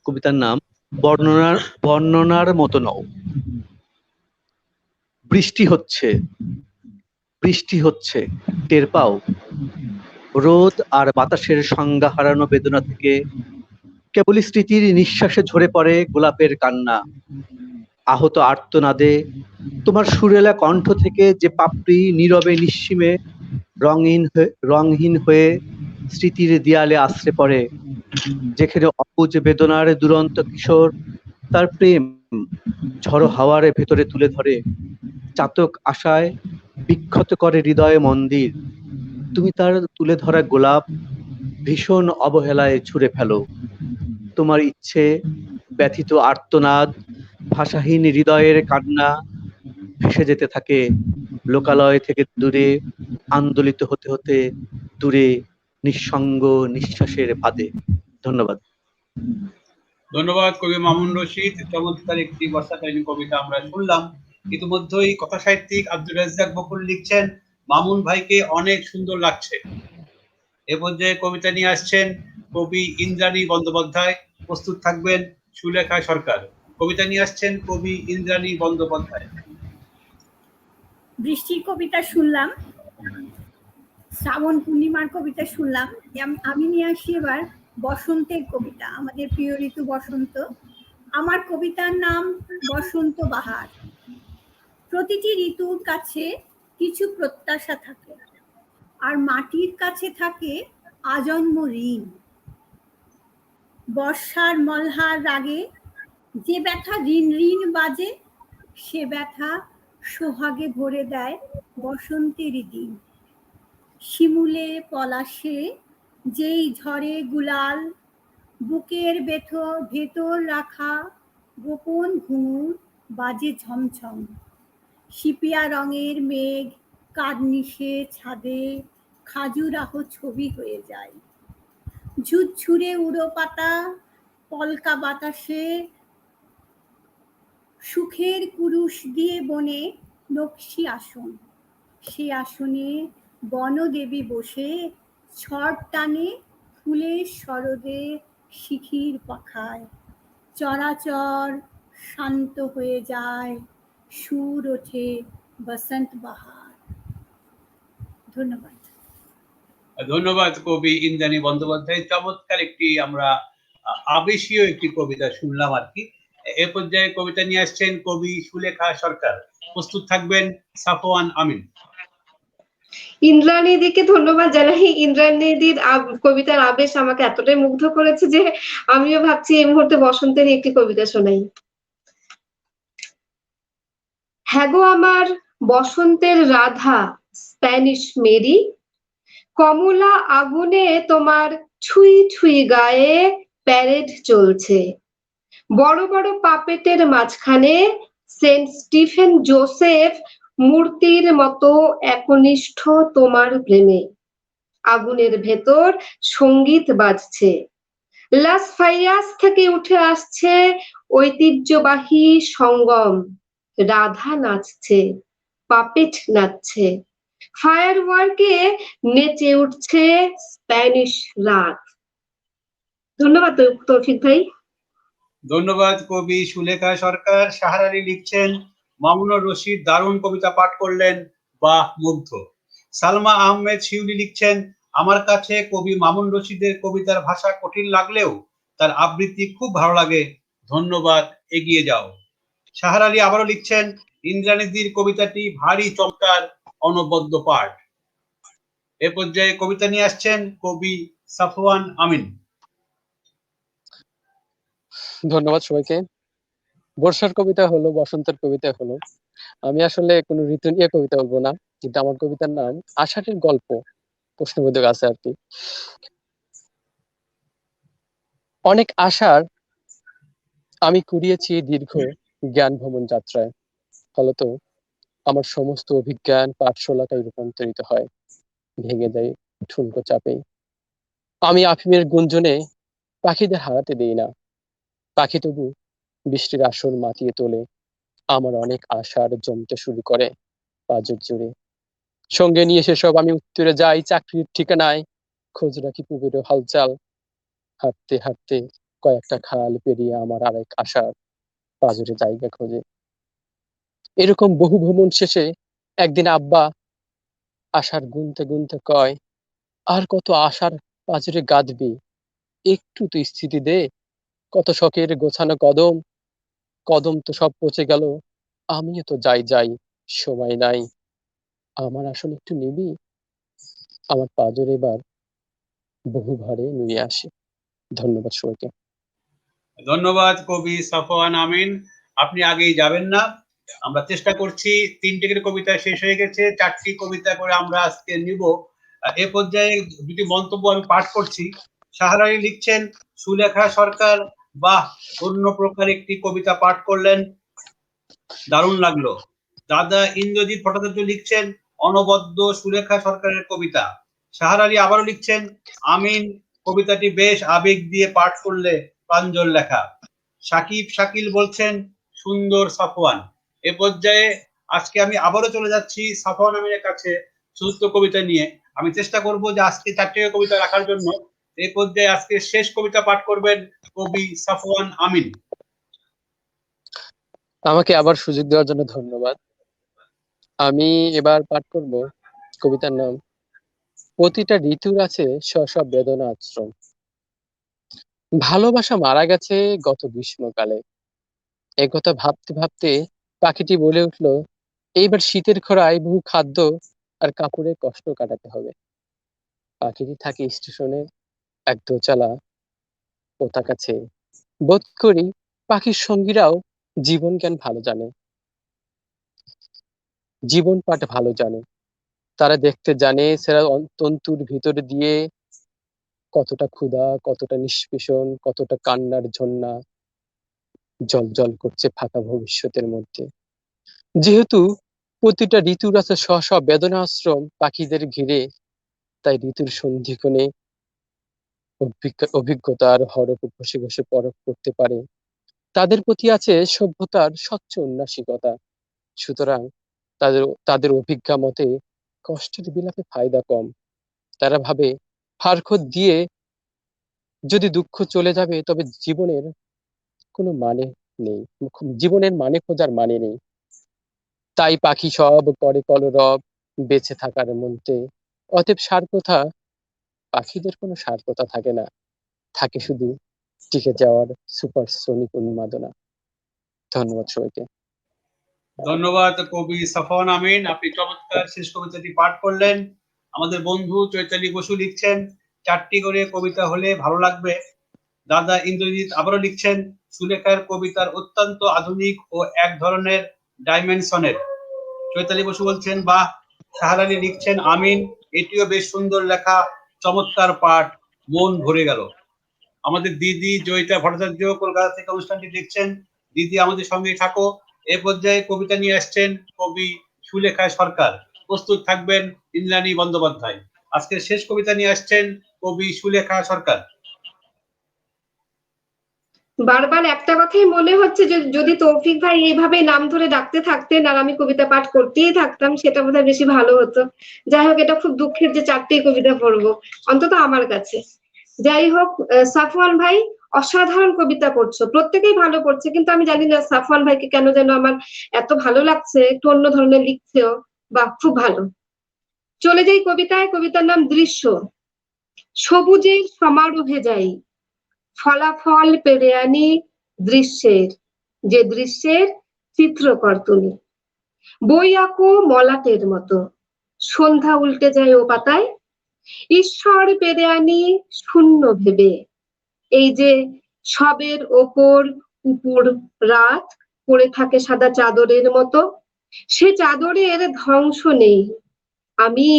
কবিতার নাম বর্ণনার মতো নও। বৃষ্টি হচ্ছে, বৃষ্টি হচ্ছে, টের পাও? রোদ আর বাতাসের সংজ্ঞা হারানো বেদনা থেকে কেবলই স্মৃতির নিঃশ্বাসে ঝরে পড়ে গোলাপের কান্না। আহত আর্তনাদে তোমার সুরেলা কণ্ঠ থেকে যে পাপড়ি নীরবে নিঃসীমে রঙহীন হয়ে স্মৃতির দেয়ালে আশ্রে পড়ে, যেখানে অবুঝ বেদনার দুরন্ত কিশোর তার প্রেম ঝড়ো হাওয়ার ভেতরে তুলে ধরে, চাতক আশায় বিক্ষত করে হৃদয় মন্দির। তুমি তার তুলে ধরা গোলাপ ভীষণ অবহেলায় ছুঁড়ে ফেলো। তোমার ইচ্ছে, ব্যথিত আর্তনাদ, ভাষাহীন হৃদয়ের কান্না ভেসে যেতে থাকে লোকালয় থেকে দূরে, আন্দোলিত হতে হতে দূরে নিঃসঙ্গ নিঃশ্বাসের ফাঁদে। ধন্যবাদ। ধন্যবাদ কবি মামুন রশিদ। চমৎকার একটি বর্ষাকালীন কবিতা আমরা শুনলাম। ইতিমধ্যেই কথা সাহিত্যিক আব্দুর রাজ্জাক বকুল লিখছেন, মামুন ভাইকে অনেক সুন্দর লাগছে। এ পর্যায়ে কবিতা নিয়ে আসছেন কবি ইন্দ্রাণী বন্দ্যোপাধ্যায়। প্রস্তুত থাকবেন সুলেখা সরকার। কবিতা নিয়ে আসছেন কবি ইন্দ্রাণী বন্দ্যোপাধ্যায়। বৃষ্টির কবিতা শুনলাম, শ্রাবণ পূর্ণিমার কবিতা শুনলাম। আমি নিয়ে আসি এবার বসন্তের কবিতা, আমাদের প্রিয় ঋতু বসন্ত। আমার কবিতার নাম বসন্ত বাহার। প্রতিটি ঋতুর কাছে কিছু প্রত্যাশা থাকে, আর মাটির কাছে থাকে আজন্ম ঋণ। বর্ষার মলহার রাগে যে ব্যথা ঋণ ঋণ বাজে, সে ব্যথা সোহাগে ভরে দেয় বসন্তের দিন। শিমুলে পলাশে যেই ঝরে গুলাল, বুকের ভেতর রাখা গোপন ঘুঙুর বাজে ঝমঝম। শিপিয়া রঙের মেঘ কার্নিশে ছাদে খাজুরাহ ছবি হয়ে যায়। ঝুরঝুরে উড়ো পাতা পলকা বাতাসে সুখের কুরুশ দিয়ে বনে নকশি আসন। সে আসনে বনদেবী বসে ছড় টানে ফুলের সরদে শিখির পাখায়। চরাচর শান্ত হয়ে যায়, সুর ওঠে বসন্ত বাহার। ধন্যবাদ। ধন্যবাদ কবি ইন্দ্রাণী বন্দ্যোপাধ্যায়। চমৎকার একটি আমরা আবেশীয় একটি কবিতা শুনলাম আর কি। এ পর্যায়ে কবিতা নিয়ে আসছেন কবি সুলেখা সরকার। প্রস্তুত থাকবেন সাফওয়ান আমিন। ইন্দ্রাণীদিকে ধন্যবাদ জানাই। ইন্দ্রাণীদির কবিতার আবেশ আমাকে এতটাই মুগ্ধ করেছে যে আমিও ভাবছি এই মুহূর্তে বসন্তেরই একটি কবিতা শোনাই। হ্যাঁ গো আমার বসন্তের রাধা স্প্যানিশ মেরি, কমলা আগুনে তোমার ছুঁই ছুঁই গায়ে প্যারেড চলছে, বড় বড় পাপেটের মাঝখানে সেন্ট স্টিফেন জোসেফ মূর্তির মতো একনিষ্ঠ তোমার প্রেমে, আগুনের ভেতর সঙ্গীত বাজছে, লাস ফাইয়াস থেকে উঠে আসছে ঐতিহ্যবাহী সঙ্গম, রাধা নাচছে, পাপেট নাচছে, ফায়ার ওয়ার্কে নেচে উঠছে স্প্যানিশ রাত। ধন্যবাদ তৌফিক ভাই। ধন্যবাদ কবি সুলেখা সরকার। সাহার আলী লিখছেন, মামুনুর রশিদ দারুণ কবিতা পাঠ করলেন, বাহ মুগ্ধ। সালমা আহমেদ শিউলি লিখছেন, আমার কাছে কবি মামুন রশিদের কবিতার ভাষা কঠিন লাগলেও তার আবৃত্তি খুব ভালো লাগে, ধন্যবাদ, এগিয়ে যাও। সাহার আলী আবারও লিখছেন, ইন্দ্রাণীদির কবিতাটি ভারী চমৎকার, অনবদ্য পাঠ। এ পর্যায়ে কবিতা নিয়ে আসছেন কবি সাফওয়ান আমিন। ধন্যবাদ সবাইকে। বর্ষার কবিতা হলো, বসন্তের কবিতা হলো। আমি আসলে কোনো ঋতু নিয়ে কবিতা বলবো না, কিন্তু আমার কবিতার নাম আষাঢ়ের গল্প, প্রশ্নবোধক আছে আর কি। অনেক আশার আমি কুড়িয়েছি দীর্ঘ জ্ঞান ভ্রমণ যাত্রায়, ফলত আমার সমস্ত অভিজ্ঞান পাঠশালাটায় রূপান্তরিত হয়, ভেঙে যায় ঠুনকো চাপে। আমি আফিমের গুঞ্জনে পাখিদের হারাতে দেই না, পাখি তবু বৃষ্টির আসর মাতিয়ে তোলে, আমার অনেক আশার জমতে শুরু করে পাঁজর জুড়ে। সঙ্গে নিয়ে সেসব আমি উত্তরে যাই চাকরির ঠিকানায়, খোঁজ রাখি পুবেরও হালচাল, হাঁটতে হাঁটতে কয়েকটা খাল পেরিয়ে আমার আরেক আশার পাঁজরে জায়গা খোঁজে। এরকম বহু ভ্রমণ শেষে একদিন আব্বা আশার গুনতে গুনতে কয়, আর কত আশার পাঁজরে গাঁথবি, একটু তো স্থিতি দে, কত শখের গোছানো কদম, কদম তো সব পচে গেল, আমিও তো যাই যাই, সময় নাই, আমার আসলে একটু নিবি, আমার পাঁজরে এবার বহু ভারে নিয়ে আসে। ধন্যবাদ সবাইকে। ধন্যবাদ কবি সাফওয়ান আমিন। আপনি আগেই যাবেন না, আমরা চেষ্টা করছি। 3টি কবিতা শেষ হয়ে গেছে, 4টি কবিতা করে আমরা আজকে নিব। এ পর্যায়ে দুটি মন্তব্য আমি পাঠ করছি। সাহার আলী লিখছেন, সুলেখা সরকার বাহ, অন্য প্রকার একটি কবিতা পাঠ করলেন, দারুণ লাগলো। দাদা ইন্দ্রজিৎ ভট্টাচার্য লিখছেন, অনবদ্য সুলেখা সরকারের কবিতা। সাহার আলী আবারও লিখছেন, আমিন কবিতাটি বেশ আবেগ দিয়ে পাঠ করলে, প্রাঞ্জল লেখা। সাকিব শাকিল বলছেন, সুন্দর সাফওয়ান। এ পর্যায়ে আজকে আমি আবারও চলে যাচ্ছি সাফওয়ান আমিনের কাছে চতুর্থ কবিতা নিয়ে। আমি চেষ্টা করব যে আজকে 4টি কবিতা রাখার জন্য। এই পর্যায়ে আজকে শেষ কবিতা পাঠ করবেন কবি সাফওয়ান আমিন। আমাকে আবার সুযোগ দেওয়ার জন্য ধন্যবাদ। আমি এবার পাঠ করব কবিতার নাম প্রতিটা ঋতুর আছে স্ব বেদনা আশ্রম। ভালোবাসা মারা গেছে গত গ্রীষ্মকালে, একথা ভাবতে ভাবতে পাখিটি বলে উঠল, এইবার শীতের খরায় বহু খাদ্য আর কাপড়ের কষ্ট কাটাতে হবে। পাখিটি থাকে স্টেশনের এক দোচালা পতাকা ছেয়ে। বোধ করি পাখির সঙ্গীরাও জীবন জ্ঞান ভালো জানে, জীবন পাঠ ভালো জানে। তারা দেখতে জানে সেরা তন্তুর ভিতর দিয়ে কতটা ক্ষুধা, কতটা নিষ্পেষণ, কতটা কান্নার ঝর্ণা জল জল করছে ফাঁকা ভবিষ্যতের মধ্যে। যেহেতু প্রতিটা ঋতুর আছে স্ব বেদনা আশ্রম পাখিদের ঘিরে, তাই ঋতুর সন্ধিক্ষণে অভিজ্ঞতার হরপ ঘষে ঘষে পরখ করতে পারে। তাদের প্রতি আছে সভ্যতার স্বচ্ছ উন্নাসিকতা। সুতরাং তাদের তাদের অভিজ্ঞা মতে কষ্টের বিলাপে ফায়দা কম। তারা ভাবে ফারখত দিয়ে যদি দুঃখ চলে যাবে তবে জীবনের কোনো মানে নেই, জীবনের মানে খোঁজার মানে নেই। তাই পাখি সব করে কলরব বেঁচে থাকার মধ্যে। অতএব সার কথা, পাখিদের কোনো সার কথা থাকে না, থাকে শুধু টিকে যাওয়ার সুপারসনিক উন্মাদনা। ধন্যবাদ সবাইকে। ধন্যবাদ কবি সাফওয়ান আমিন, আপনি চমৎকার শেষ কবিতাটি পাঠ করলেন। আমাদের বন্ধু চৈতালি বসু লিখছেন 4টি করে কবিতা হলে ভালো লাগবে। দাদা ইন্দ্রজিৎ আবারও লিখছেন সুলেখার কবিতার অত্যন্ত আধুনিক ও এক ধরনের ডাইমেনশনের। চৈতালি বসু বলছেন বাহ। সাহার আলী লিখছেন আমিন, এটিও বেশ সুন্দর লেখা, চমৎকার পাঠ, মন ভরে গেল। আমাদের দিদি জয়িতা ভট্টাচার্য কলকাতা থেকে অনুষ্ঠানটি দেখছেন, দিদি আমাদের সঙ্গে থাকো। এ পর্যায়ে কবিতা নিয়ে আসছেন কবি সুলেখা সরকার, প্রস্তুত থাকবেন ইন্দ্রাণী বন্দ্যোপাধ্যায়। আজকের শেষ কবিতা নিয়ে আসছেন কবি সুলেখা সরকার। বারবার একটা কথাই মনে হচ্ছে যে যদি তৌফিক ভাই এইভাবে নাম ধরে ডাকতে থাকতেন আর আমি কবিতা পাঠ করতেই থাকতাম সেটা বোধহয় বেশি ভালো হতো। যাই হোক, এটা খুব দুঃখের যে 4টি কবিতা পড়বো, অন্তত আমার কাছে। যাই হোক, সাফওয়ান ভাই অসাধারণ কবিতা পড়ছো, প্রত্যেকেই ভালো পড়ছে, কিন্তু আমি জানি না সাফওয়ান ভাইকে কেন যেন আমার এত ভালো লাগছে, একটু অন্য ধরনের লিখছেও, বা খুব ভালো। চলে যাই কবিতায়। কবিতার নাম দৃশ্য। সবুজের সমারোহে যাই, ফলাফল পেরে আনি দৃশ্যের, যে দৃশ্যের চিত্রকর তুমি। বই আঁকো মলাটের মতো, সন্ধ্যা উল্টে যায় ও পাতায়, ঈশ্বর পেরে আনি শূন্য ভেবে। এই যে সবের ওপর উপর রাত পড়ে থাকে সাদা চাদরের মতো, সে চাদরের ধ্বংস নেই। আমি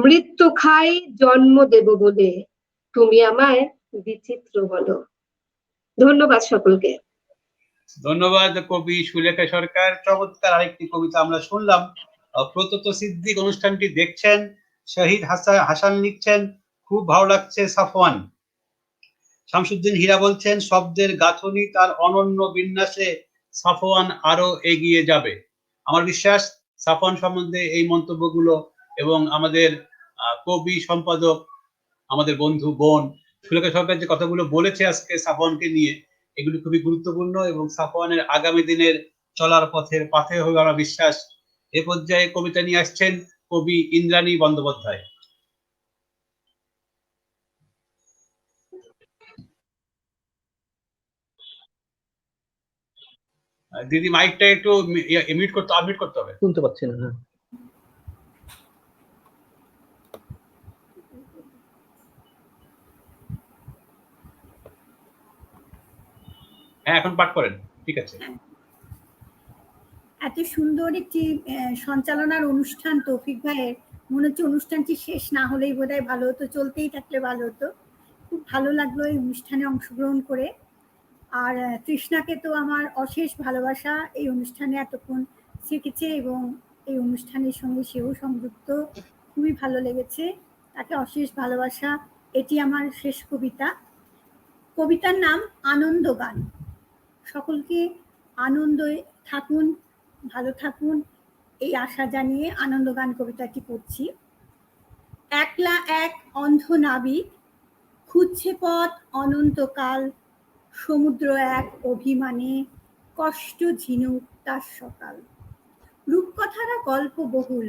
মৃত্যু খাই জন্ম দেব বলে, তুমি আমায় বিচিত্র বলো। ধন্যবাদ সকলকে। ধন্যবাদ কবি সুলেখা সরকার। চমৎকার আরেকটি কবিতা আমরা শুনলাম। প্রতত সিদ্দিক অনুষ্ঠানটি দেখছেন, শহীদ হাসান লিখছেন খুব ভালো লাগছে সাফওয়ান। শামসুদ্দিন হীরা বলছেন শব্দের গাঁথনি তার অনন্য বিন্যাসে সাফওয়ান আরো এগিয়ে যাবে। আমার বিশ্বাস সাফওয়ান সম্বন্ধে এই মন্তব্যগুলো এবং আমাদের কবি সম্পাদক আমাদের বন্ধু বোন সুলেখা সরকার যে কথাগুলো বলেছে আজকে সাফওয়ানকে নিয়ে, এগুলি খুবই গুরুত্বপূর্ণ এবং সাফওয়ানের আগামী দিনের চলার পথের পাথে হবে আমার বিশ্বাস। এ পর্যায়ে কবিতা নিয়ে আসছেন কবি ইন্দ্রাণী বন্দ্যোপাধ্যায়। দিদি মাইকটা একটু মিউট করতে আনমিউট করতে হবে। শুনতে পাচ্ছি না। হ্যাঁ, এখন পাঠ করেন, ঠিক আছে। এত সুন্দর একটি সঞ্চালনার অনুষ্ঠান তৌফিক ভাইয়ের, মনে হচ্ছে অনুষ্ঠানটি শেষ না হলেই বোধহয় ভালো হতো, চলতেই থাকলে ভালো হতো। খুব ভালো লাগলো এই অনুষ্ঠানে অংশগ্রহণ করে। আর তৃষ্ণাকে তো আমার অশেষ ভালোবাসা, এই অনুষ্ঠানে এতক্ষণ শিখেছে এবং এই অনুষ্ঠানের সঙ্গে সেও সংযুক্ত, খুবই ভালো লেগেছে, তাকে অশেষ ভালোবাসা। এটি আমার শেষ কবিতা। কবিতার নাম আনন্দ গান। সকলকে আনন্দে থাকুন, ভালো থাকুন, এই আশা জানিয়ে আনন্দ গান কবিতাটি পড়ছি। একলা এক অন্ধ নাবিক, খুঁজছে পথ অনন্তকাল, সমুদ্র এক অভিমানে, কষ্ট ঝিনুক তার সকাল। রূপকথারা গল্প বহুল,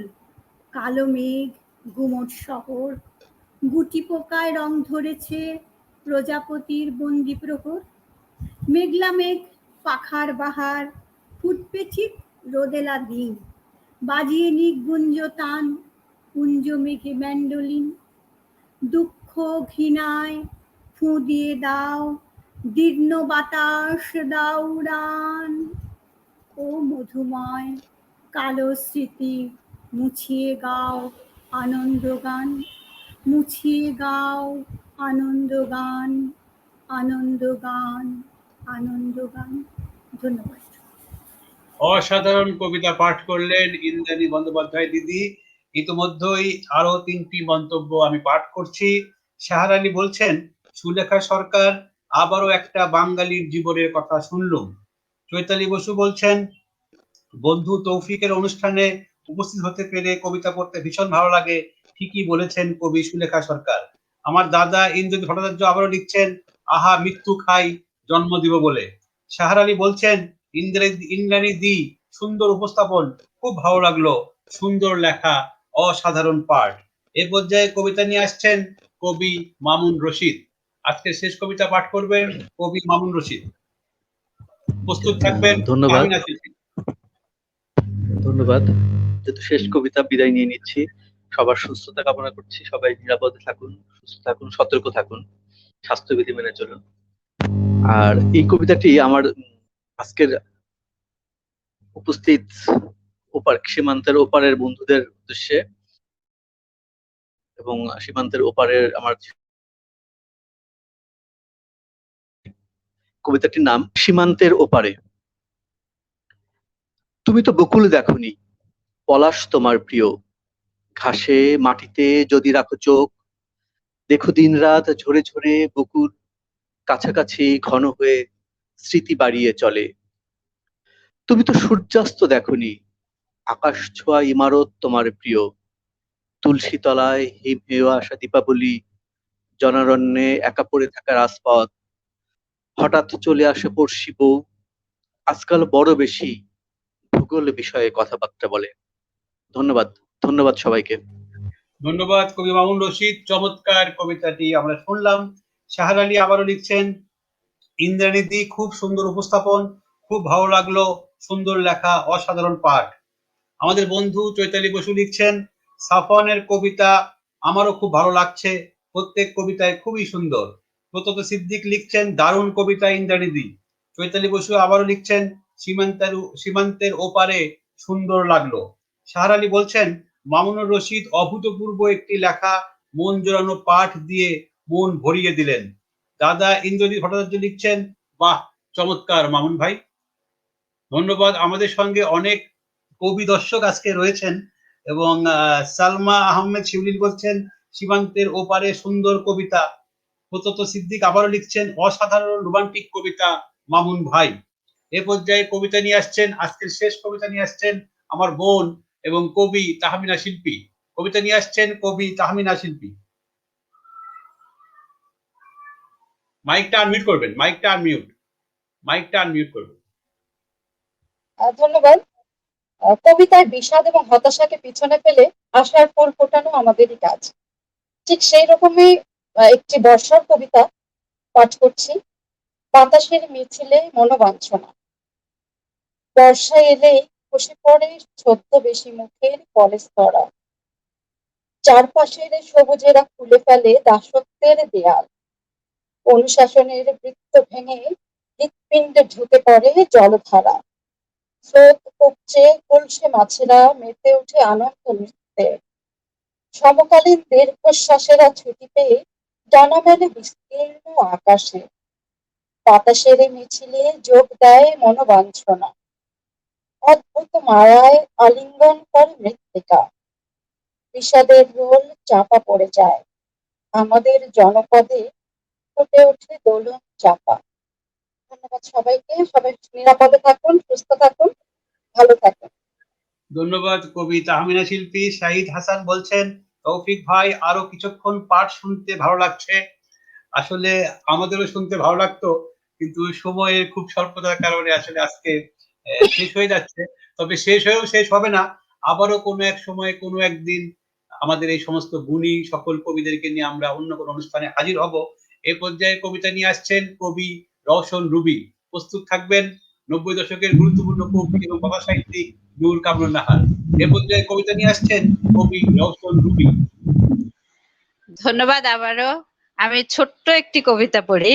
কালো মেঘ গুমট শহর, গুটি পোকায় রং ধরেছে প্রজাপতির বন্দি প্রহর। মেঘলা মেঘ পাখার বাহার, ফুটবে ঠিক রোদেলা দিন, বাজিয়ে নিগুঞ্জ তান কুঞ্জ মেঘে ম্যান্ডোলিন। দুঃখ ঘৃণায় ফুঁ দিয়ে দাও, দীর্ণ বাতাস দাও উড়ান, ও মধুময় কালো স্মৃতি মুছিয়ে গাও আনন্দ গান, মুছিয়ে গাও আনন্দ গান, আনন্দ গান, আনন্দ গান। ধন্যবাদ। অসাধারণ কবিতা পাঠ করলেন ইন্দ্রাণী বন্দ্যোপাধ্যায় দিদি। ইতিমধ্যেই আরো 3টি মন্তব্য আমি পাঠ করছি। সাহার আলী বলছেন সুলেখা সরকার আবারও একটা বাঙালির জীবনের কথা শুনলুম। চৈতালি বসু বলছেন বন্ধু তৌফিকের অনুষ্ঠানে উপস্থিত হতে পেরে কবিতা পড়তে ভীষণ ভালো লাগে, ঠিকই বলেছেন কবি সুলেখা সরকার। আমার দাদা ইন্দ্রজিৎ ভট্টাচার্য আবারও লিখছেন আহা মৃত্যু খাই জন্ম দিব বলে। সাহার আলী বলছেন ইন্দ্রাণী দি সুন্দর উপস্থাপন, খুব ভালো লাগলো, সুন্দর লেখা, অসাধারণ পাঠ। এ পর্যায়ে কবিতা নিয়ে আসছেন কবি মামুন রশিদ। আজকে শেষ কবিতা পাঠ করবেন কবি মামুন রশিদ, প্রস্তুত থাকবেন। ধন্যবাদ। আমিনা শিল্পী। ধন্যবাদ। যেহেতু শেষ কবিতা বিদায় নিয়ে নিচ্ছি, সবার সুস্থতা কামনা করছি। সবাই নিরাপদে থাকুন, সুস্থ থাকুন, সতর্ক থাকুন, স্বাস্থ্যবিধি মেনে চলুন। আর এই কবিতাটি আমার আজকের উপস্থিত সীমান্তের ওপারের বন্ধুদের উদ্দেশ্যে, এবং সীমান্তের ওপারের আমার কবিতাটির নাম সীমান্তের ওপারে। তুমি তো বকুল দেখোনি, পলাশ তোমার প্রিয়, ঘাসে মাটিতে যদি রাখো চোখ, দেখো দিনরাত ঝরে ঝরে বকুল কাছাকাছি ঘন হয়ে স্মৃতি বাড়িয়ে চলে। তুমি তো সূর্যাস্ত দেখোনি, আকাশ ছোঁয়া ইমারত তোমার প্রিয়, তুলসী তলায় হিম হেওয়া আসা দীপাবলি, জনারণ্যে একা পড়ে থাকা রাজপথ, হঠাৎ চলে আসে পড়শি বউ, আজকাল বড় বেশি ভূগোল বিষয়ে কথাবার্তা বলে। ধন্যবাদ, ধন্যবাদ সবাইকে। ধন্যবাদ কবি মামুন রশিদ, চমৎকার কবিতাটি আমরা শুনলাম। শাহর আলী আবারও লিখছেন, ইন্দ্রাণীদি খুব সুন্দর উপস্থাপন, খুব ভালো লাগলো, সুন্দর লেখা, অসাধারণ পাঠ। আমাদের বন্ধু চৈতালি বসু লিখছেন, সাফওয়ানের কবিতা আমারও খুব ভালো লাগছে, প্রত্যেক কবিতায় খুবই সুন্দর। প্রতত সিদ্দিক লিখছেন, দারুণ কবিতা ইন্দ্রাণীদি। চৈতালি বসু আবারও লিখছেন, সীমান্তের ওপারে সুন্দর লাগলো। শাহর আলী বলছেন, মামুনুর রশিদ অভূতপূর্ব একটি লেখা, মন জোড়ানো পাঠ দিয়ে মন ভরিয়ে দিলেন। দাদা ইন্দ্রজিৎ ভট্টাচার্য লিখছেন, বাহ চমৎকার মামুন ভাই, ধন্যবাদ। আমাদের সঙ্গে অনেক কবি দর্শক আজকে রয়েছেন, এবং সালমা আহমেদ শিবলীল বলছেন, সীমান্তের ওপারে সুন্দর কবিতা। প্রতত সিদ্দিক আবারও লিখছেন, অসাধারণ রোমান্টিক কবিতা মামুন ভাই। এ পর্যায়ে কবিতা নিয়ে আসছেন, আজকের শেষ কবিতা নিয়ে আসছেন আমার বোন এবং কবি তাহমিনা শিল্পী। কবিতা নিয়ে আসছেন কবি তাহমিনা শিল্পী। মাইকটা আনমিউট করবেন, মাইকটা আনমিউট করবেন। ধন্যবাদ। কবিতার বিষাদ এবং হতাশাকে পিছনে ফেলে আশার ফুল ফোটানো আমাদেরই কাজ। ঠিক সেই রকমই একটি বর্ষার কবিতা পাঠ করছি। বাতাসের মিছিলে মনোবাঞ্ছনা, বর্ষা এলেই খসে পড়ে ছদ্মবেশী মুখের কলেজ তরা, চারপাশের সবুজেরা খুলে ফেলে দাসত্বের দেয়াল, অনুশাসনের বৃত্ত ভেঙে হৃৎপিণ্ডে ঢুকে পড়ে জলধারা, স্রোত উপচে কলসে মাছেরা মেতে ওঠে আনন্দ নৃত্যে, সমকালীন দীর্ঘশ্বাসেরা ছুটি পেয়ে ডানা মেলে বিস্তীর্ণ আকাশে, বাতাসের মিছিলে যোগ দেয় মনোবাঞ্ছনা, অদ্ভুত মায়ায় আলিঙ্গন করে মৃত্তিকা, বিষাদের রোল চাপা পড়ে যায়, আমাদের জনপদে ফুটে ওঠে দোলন চাপা। ধন্যবাদ সবাইকে, সবাই নিরাপদে থাকুন, সুস্থ থাকুন, ভালো থাকুন। ধন্যবাদ কবি তাহমিনা শিল্পী। শাহিদ হাসান বলছেন, তৌফিক ভাই আরো কিছুক্ষণ পাঠ শুনতে ভালো লাগছে। আসলে আমাদেরও শুনতে ভালো লাগতো, কিন্তু সময়ের খুব স্বল্পতার কারণে আসলে আজকে শেষ হয়ে যাচ্ছে। তবে শেষ হয়েও শেষ হবে না, আবারও কোনো এক সময় কোনো একদিন আমাদের এই সমস্ত গুণী সকল কবিদেরকে নিয়ে আমরা অন্য কোনো অনুষ্ঠানে হাজির হব। এ পর্যায়ে কবিতা নিয়ে আসছেন কবি রওশন রুবি। প্রস্তুত থাকবেন 90 দশকের গুরুত্বপূর্ণ কবি এবং কথা সাহিত্যিক নূর কামরুন নাহার। এ পর্যায়ে কবিতা নিয়ে আসছেন কবি রওশন রুবি। ধন্যবাদ আবারও। আমি ছোট্ট একটি কবিতা পড়ি,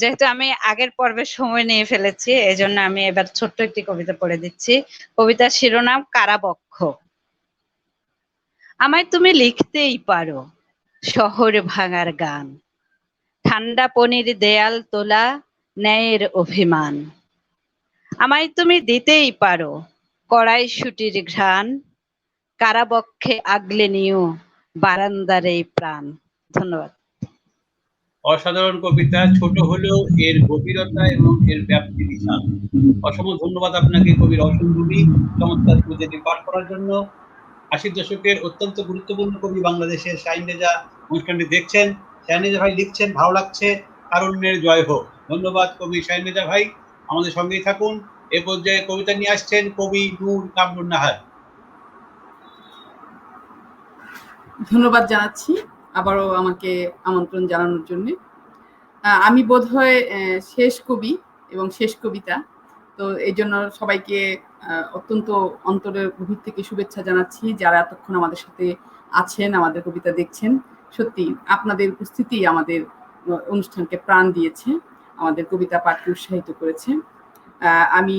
যেহেতু আমি আগের পর্বে সময় নিয়ে ফেলেছি, এজন্য আমি এবার ছোট্ট একটি কবিতা পড়ে দিচ্ছি। কবিতার শিরোনাম কারাবক্ষ। আমায় তুমি লিখতেই পারো শহর ভাঙার গান, ঠান্ডা পনির দেয়াল তোলা ন্যায়ের অভিমান। আমায় তুমি দিতেই পারো কড়াইশুটির ঘ্রাণ, কারাবক্ষে আগলে নিও বারান্দার এই প্রাণ। ধন্যবাদ। অসাধারণ কবিতা, ছোট হলেও এর গভীরতা এবং এর ব্যাপ্তি বিশাল। অসংখ্য ধন্যবাদ আপনাকে কবি রওশন রুবি, চমৎকার কবিতাটি পাঠ করার জন্য। 80 দশকের অত্যন্ত গুরুত্বপূর্ণ কবি বাংলাদেশের শাহিন রেজা অনুষ্ঠানটি দেখছেন। শাহিন রেজা ভাই লিখছেন, ভালো লাগছে, কারুণ্যের জয় হোক। ধন্যবাদ কবি শাহিন রেজা ভাই, আমাদের সঙ্গেই থাকুন। এ পর্যায়ে কবিতা নিয়ে আসছেন কবি নূর কামরুন নাহার। ধন্যবাদ জানাচ্ছি আবারও আমাকে আমন্ত্রণ জানানোর জন্য। আমি বোধহয় শেষ কবি এবং শেষ কবিতা, তো এই জন্য সবাইকে অত্যন্ত অন্তরের গভীর থেকে শুভেচ্ছা জানাচ্ছি, যারা এতক্ষণ আমাদের সাথে আছেন, আমাদের কবিতা দেখছেন। সত্যি আপনাদের উপস্থিতি আমাদের অনুষ্ঠানকে প্রাণ দিয়েছে, আমাদের কবিতা পাঠকে উৎসাহিত করেছে। আমি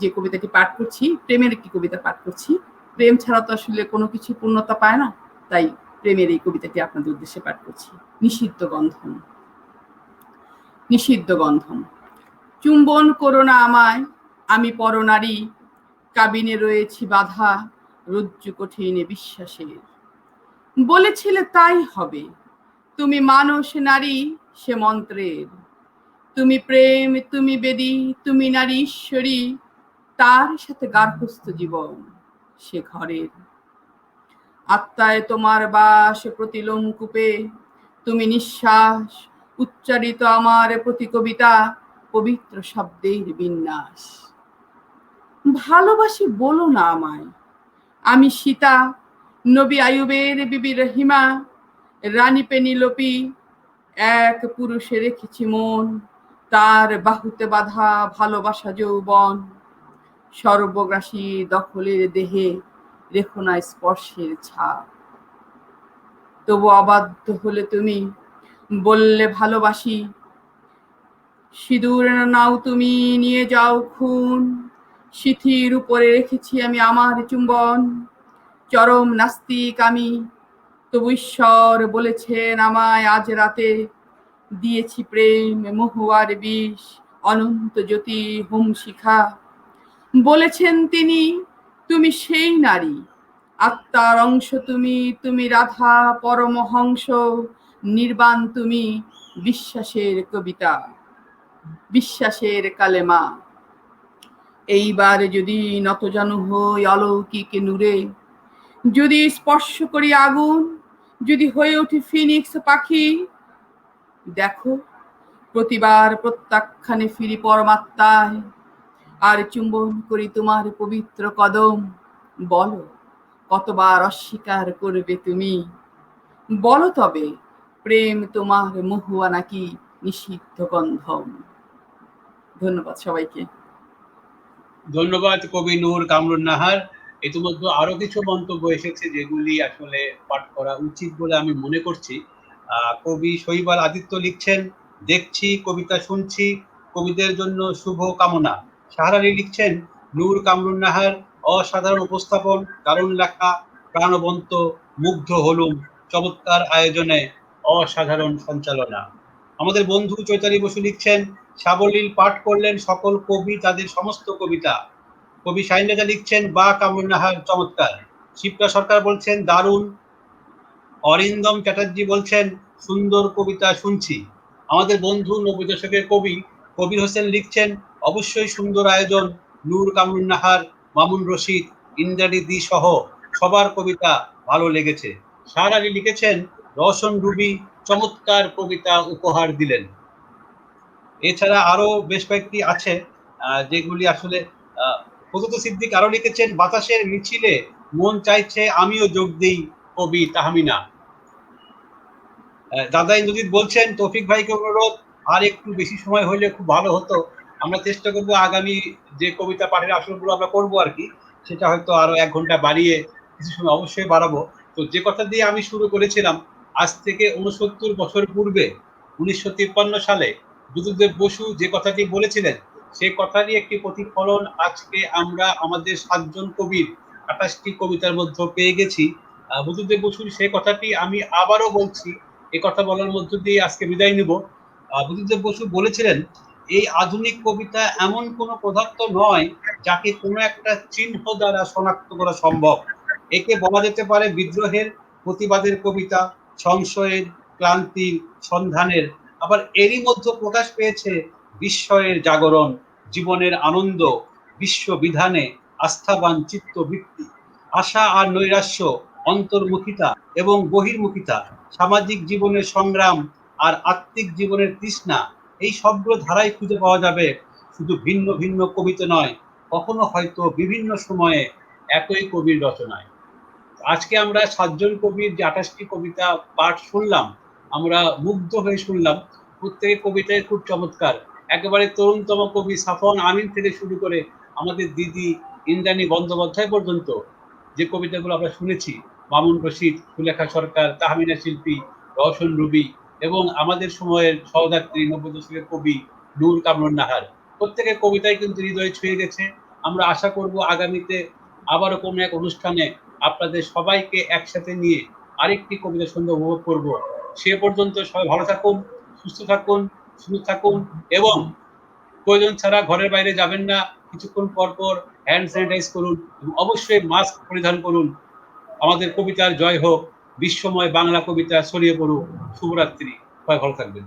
যে কবিতাটি পাঠ করছি, প্রেমের একটি কবিতা পাঠ করছি। প্রেম ছাড়া তো আসলে কোনো কিছু পূর্ণতা পায় না, তাই প্রেমের এই কবিতাটি আপনাদের উদ্দেশ্যে পাঠ করছি। নিষিদ্ধ গন্ধন। নিষিদ্ধ গন্ধন। চুম্বন করো না আমায়, আমি পরনারী, কাবিনে রয়েছি বাধা, রজ্জু কঠিনে বিশ্বাসের। বলেছিলে তাই হবে, তুমি মানুষ নারী সে মন্ত্রের। তুমি প্রেম, তুমি বেদী, তুমি নারী ঈশ্বরী, তার সাথে গার্হস্থ্য জীবন সে ঘরের। আত্মায় তোমার বাস প্রতিলোম কূপে, তুমি নিঃশ্বাস, উচ্চারিত আমার প্রতি কবিতা, পবিত্র শব্দের বিন্যাস। ভালোবাসি বলো না আমায়, আমি সীতা, নবী আয়ুবের বিবি রহিমা, রানী পেনিলোপি, এক পুরুষে রেখেছি মন, তার বাহুতে বাঁধা ভালোবাসা যৌবন। সর্বগ্রাসী দখলের দেহে রেখো না স্পর্শের ছাপ। তবু অবাধ্য হলে তুমি, বললে ভালোবাসি, সিঁদুর নাও তুমি, নিয়ে যাও খুন। সিথির উপরে রেখেছি আমি আমার চুম্বন। চরম নাস্তিক আমি, তবু ঈশ্বর বলেছেন আমায় আজ রাতে, দিয়েছি প্রেম মহুয়ার বিষ, অনন্ত জ্যোতি হোম শিখা। বলেছেন তিনি, তুমি সেই নারী, আত্মার অংশ তুমি, তুমি রাধা পরমহংস, নির্বাণ তুমি, বিশ্বাসের কবিতা, বিশ্বাসের কালেমা। এইবার যদি নতজানু হই অলৌকিক নূরে, যদি স্পর্শ করি আগুন, যদি হয়ে উঠি ফিনিক্স পাখি, দেখো প্রতিবার প্রত্যাখ্যানে ফিরি পরমাত্মায়, আর চুম্বন করি তোমার পবিত্র কদম। বলো কতবার অস্বীকার করবে তুমি, বলো তবে প্রেম তোমার মহুয়া নাকি নিষিদ্ধ গন্ধম। ধন্যবাদ সবাইকে। ধন্যবাদ কবি নূর কামরুন নাহার। ইতিমধ্যে আরো কিছু মন্তব্য এসেছে যেগুলি আসলে পাঠ করা উচিত বলে আমি মনে করছি। কবি শৈবাল আদিত্য লিখছেন, দেখছি কবিতা শুনছি, কবিদের জন্য শুভ কামনা। সাহারারি লিখছেন, নূর কামরুন নাহার, অসাধারণ উপস্থাপন, দারুণ লেখা, প্রাণবন্ত, মুগ্ধ হলুম, চমৎকার আয়োজনে, অসাধারণ সঞ্চালনা। আমাদের বন্ধু চৈতালি বসু লিখছেন, সাবলীল পাঠ করলেন সকল কবি তাদের সমস্ত কবিতা। কবি শাহিন রেজা লিখছেন, বা কামরুন নাহার চমৎকার। শিপ্রা সরকার বলছেন দারুণ। অরিন্দম চ্যাটার্জি বলছেন সুন্দর কবিতা শুনছি। আমাদের বন্ধু ৯০ দশকের কবি কবির হোসেন লিখছেন, অবশ্যই সুন্দর আয়োজন, নূর কামরুন নাহার, মামুন রশিদ, ইন্দ্রাণী দি সহ সবার কবিতা ভালো লেগেছে। শাহর আলী লিখেছেন, রওশন রুবি চমৎকার কবিতা উপহার দিলেন। এছাড়া আরো বেশ কয়েকটি আছে যেগুলি আসলে ফজলুল সিদ্দিক আরো লিখেছেন, বাতাসের মিছিলে মন চাইছে আমিও যোগ দিই, কবি তাহমিনা। দাদা ইন্দ্রজিৎ বলছেন, তৌফিক ভাইকে অনুরোধ, আর একটু বেশি সময় হলে খুব ভালো হতো। আমরা চেষ্টা করবো আগামী যে কবিতা পাঠের আসরগুলো আমরা করবো আর কি, সেটা হয়তো আরো 1 ঘন্টা বাড়িয়ে কিছু সময় অবশ্যই বাড়াবো। তো যে কথা দিয়ে আমি শুরু করেছিলাম, আজ থেকে 69 বছর পূর্বে 1953 সালে বুদ্ধদেব বসু যে কথাটি বলেছিলেন, সেই কথারই একটি প্রতিফলন আজকে আমরা আমাদের 7 জন কবির 28টি কবিতার মধ্যে পেয়ে গেছি। বুদ্ধদেব বসুর সেই কথাটি আমি আবারও বলছি, এই কথা বলার মধ্য দিয়ে আজকে বিদায় নিব। বুদ্ধদেব বসু বলেছিলেন, এই আধুনিক কবিতা এমন কোনো পদার্থ নয় যাকে কোনো একটা চিহ্ন দ্বারা শনাক্ত করা সম্ভব। একে বলা যেতে পারে বিদ্রোহের, প্রতিবাদের কবিতা, সংশয়ের, ক্লান্তির, সন্ধানের, আবার এরই মধ্যে প্রকাশ পেয়েছে বিস্ময়ের জাগরণ, জীবনের আনন্দ, বিশ্ববিধানে আস্থাবান চিত্তবৃত্তি, আশা আর নৈরাশ্য, অন্তর্মুখিতা এবং বহির্মুখিতা, সামাজিক জীবনের সংগ্রাম আর আত্মিক জীবনের তৃষ্ণা, এই সবগুলো ধারাই খুঁজে পাওয়া যাবে শুধু ভিন্ন ভিন্ন কবিতা নয়, কখনো হয়তো বিভিন্ন সময়ে একই কবির রচনায়। আজকে আমরা 7 জন কবির যে 28টি কবিতা পাঠ শুনলাম, আমরা মুগ্ধ হয়ে শুনলাম। প্রত্যেক কবিতায় খুব চমৎকার। একেবারে তরুণতম কবি সাফওয়ান আমিন থেকে শুরু করে আমাদের দিদি ইন্দ্রাণী বন্দ্যোপাধ্যায় পর্যন্ত যে কবিতাগুলো আমরা শুনেছি, মামুন রশিদ, সুলেখা সরকার, তাহমিনা শিল্পী, রওশন রুবি এবং আমাদের সময়ের সহযাত্রী ৯০ দশকের কবি নূর কামরুন নাহার, প্রত্যেকের কবিতাই কিন্তু হৃদয়ে ছুঁয়ে গেছে। আমরা আশা করব আগামীতে আবারও কোনো এক অনুষ্ঠানে আপনাদের সবাইকে একসাথে নিয়ে আরেকটি কবিতা সন্ধ্যা উপভোগ করব। সে পর্যন্ত সবাই ভালো থাকুন, সুস্থ থাকুন, সুন্দর থাকুন এবং প্রয়োজন ছাড়া ঘরের বাইরে যাবেন না। কিছুক্ষণ পর পর হ্যান্ড স্যানিটাইজ করুন এবং অবশ্যই মাস্ক পরিধান করুন। আমাদের কবিতার জয় হোক, বিশ্বময় বাংলা কবিতা ছড়িয়ে পড়ুক। শুভরাত্রি, সবাই ভালো থাকবেন।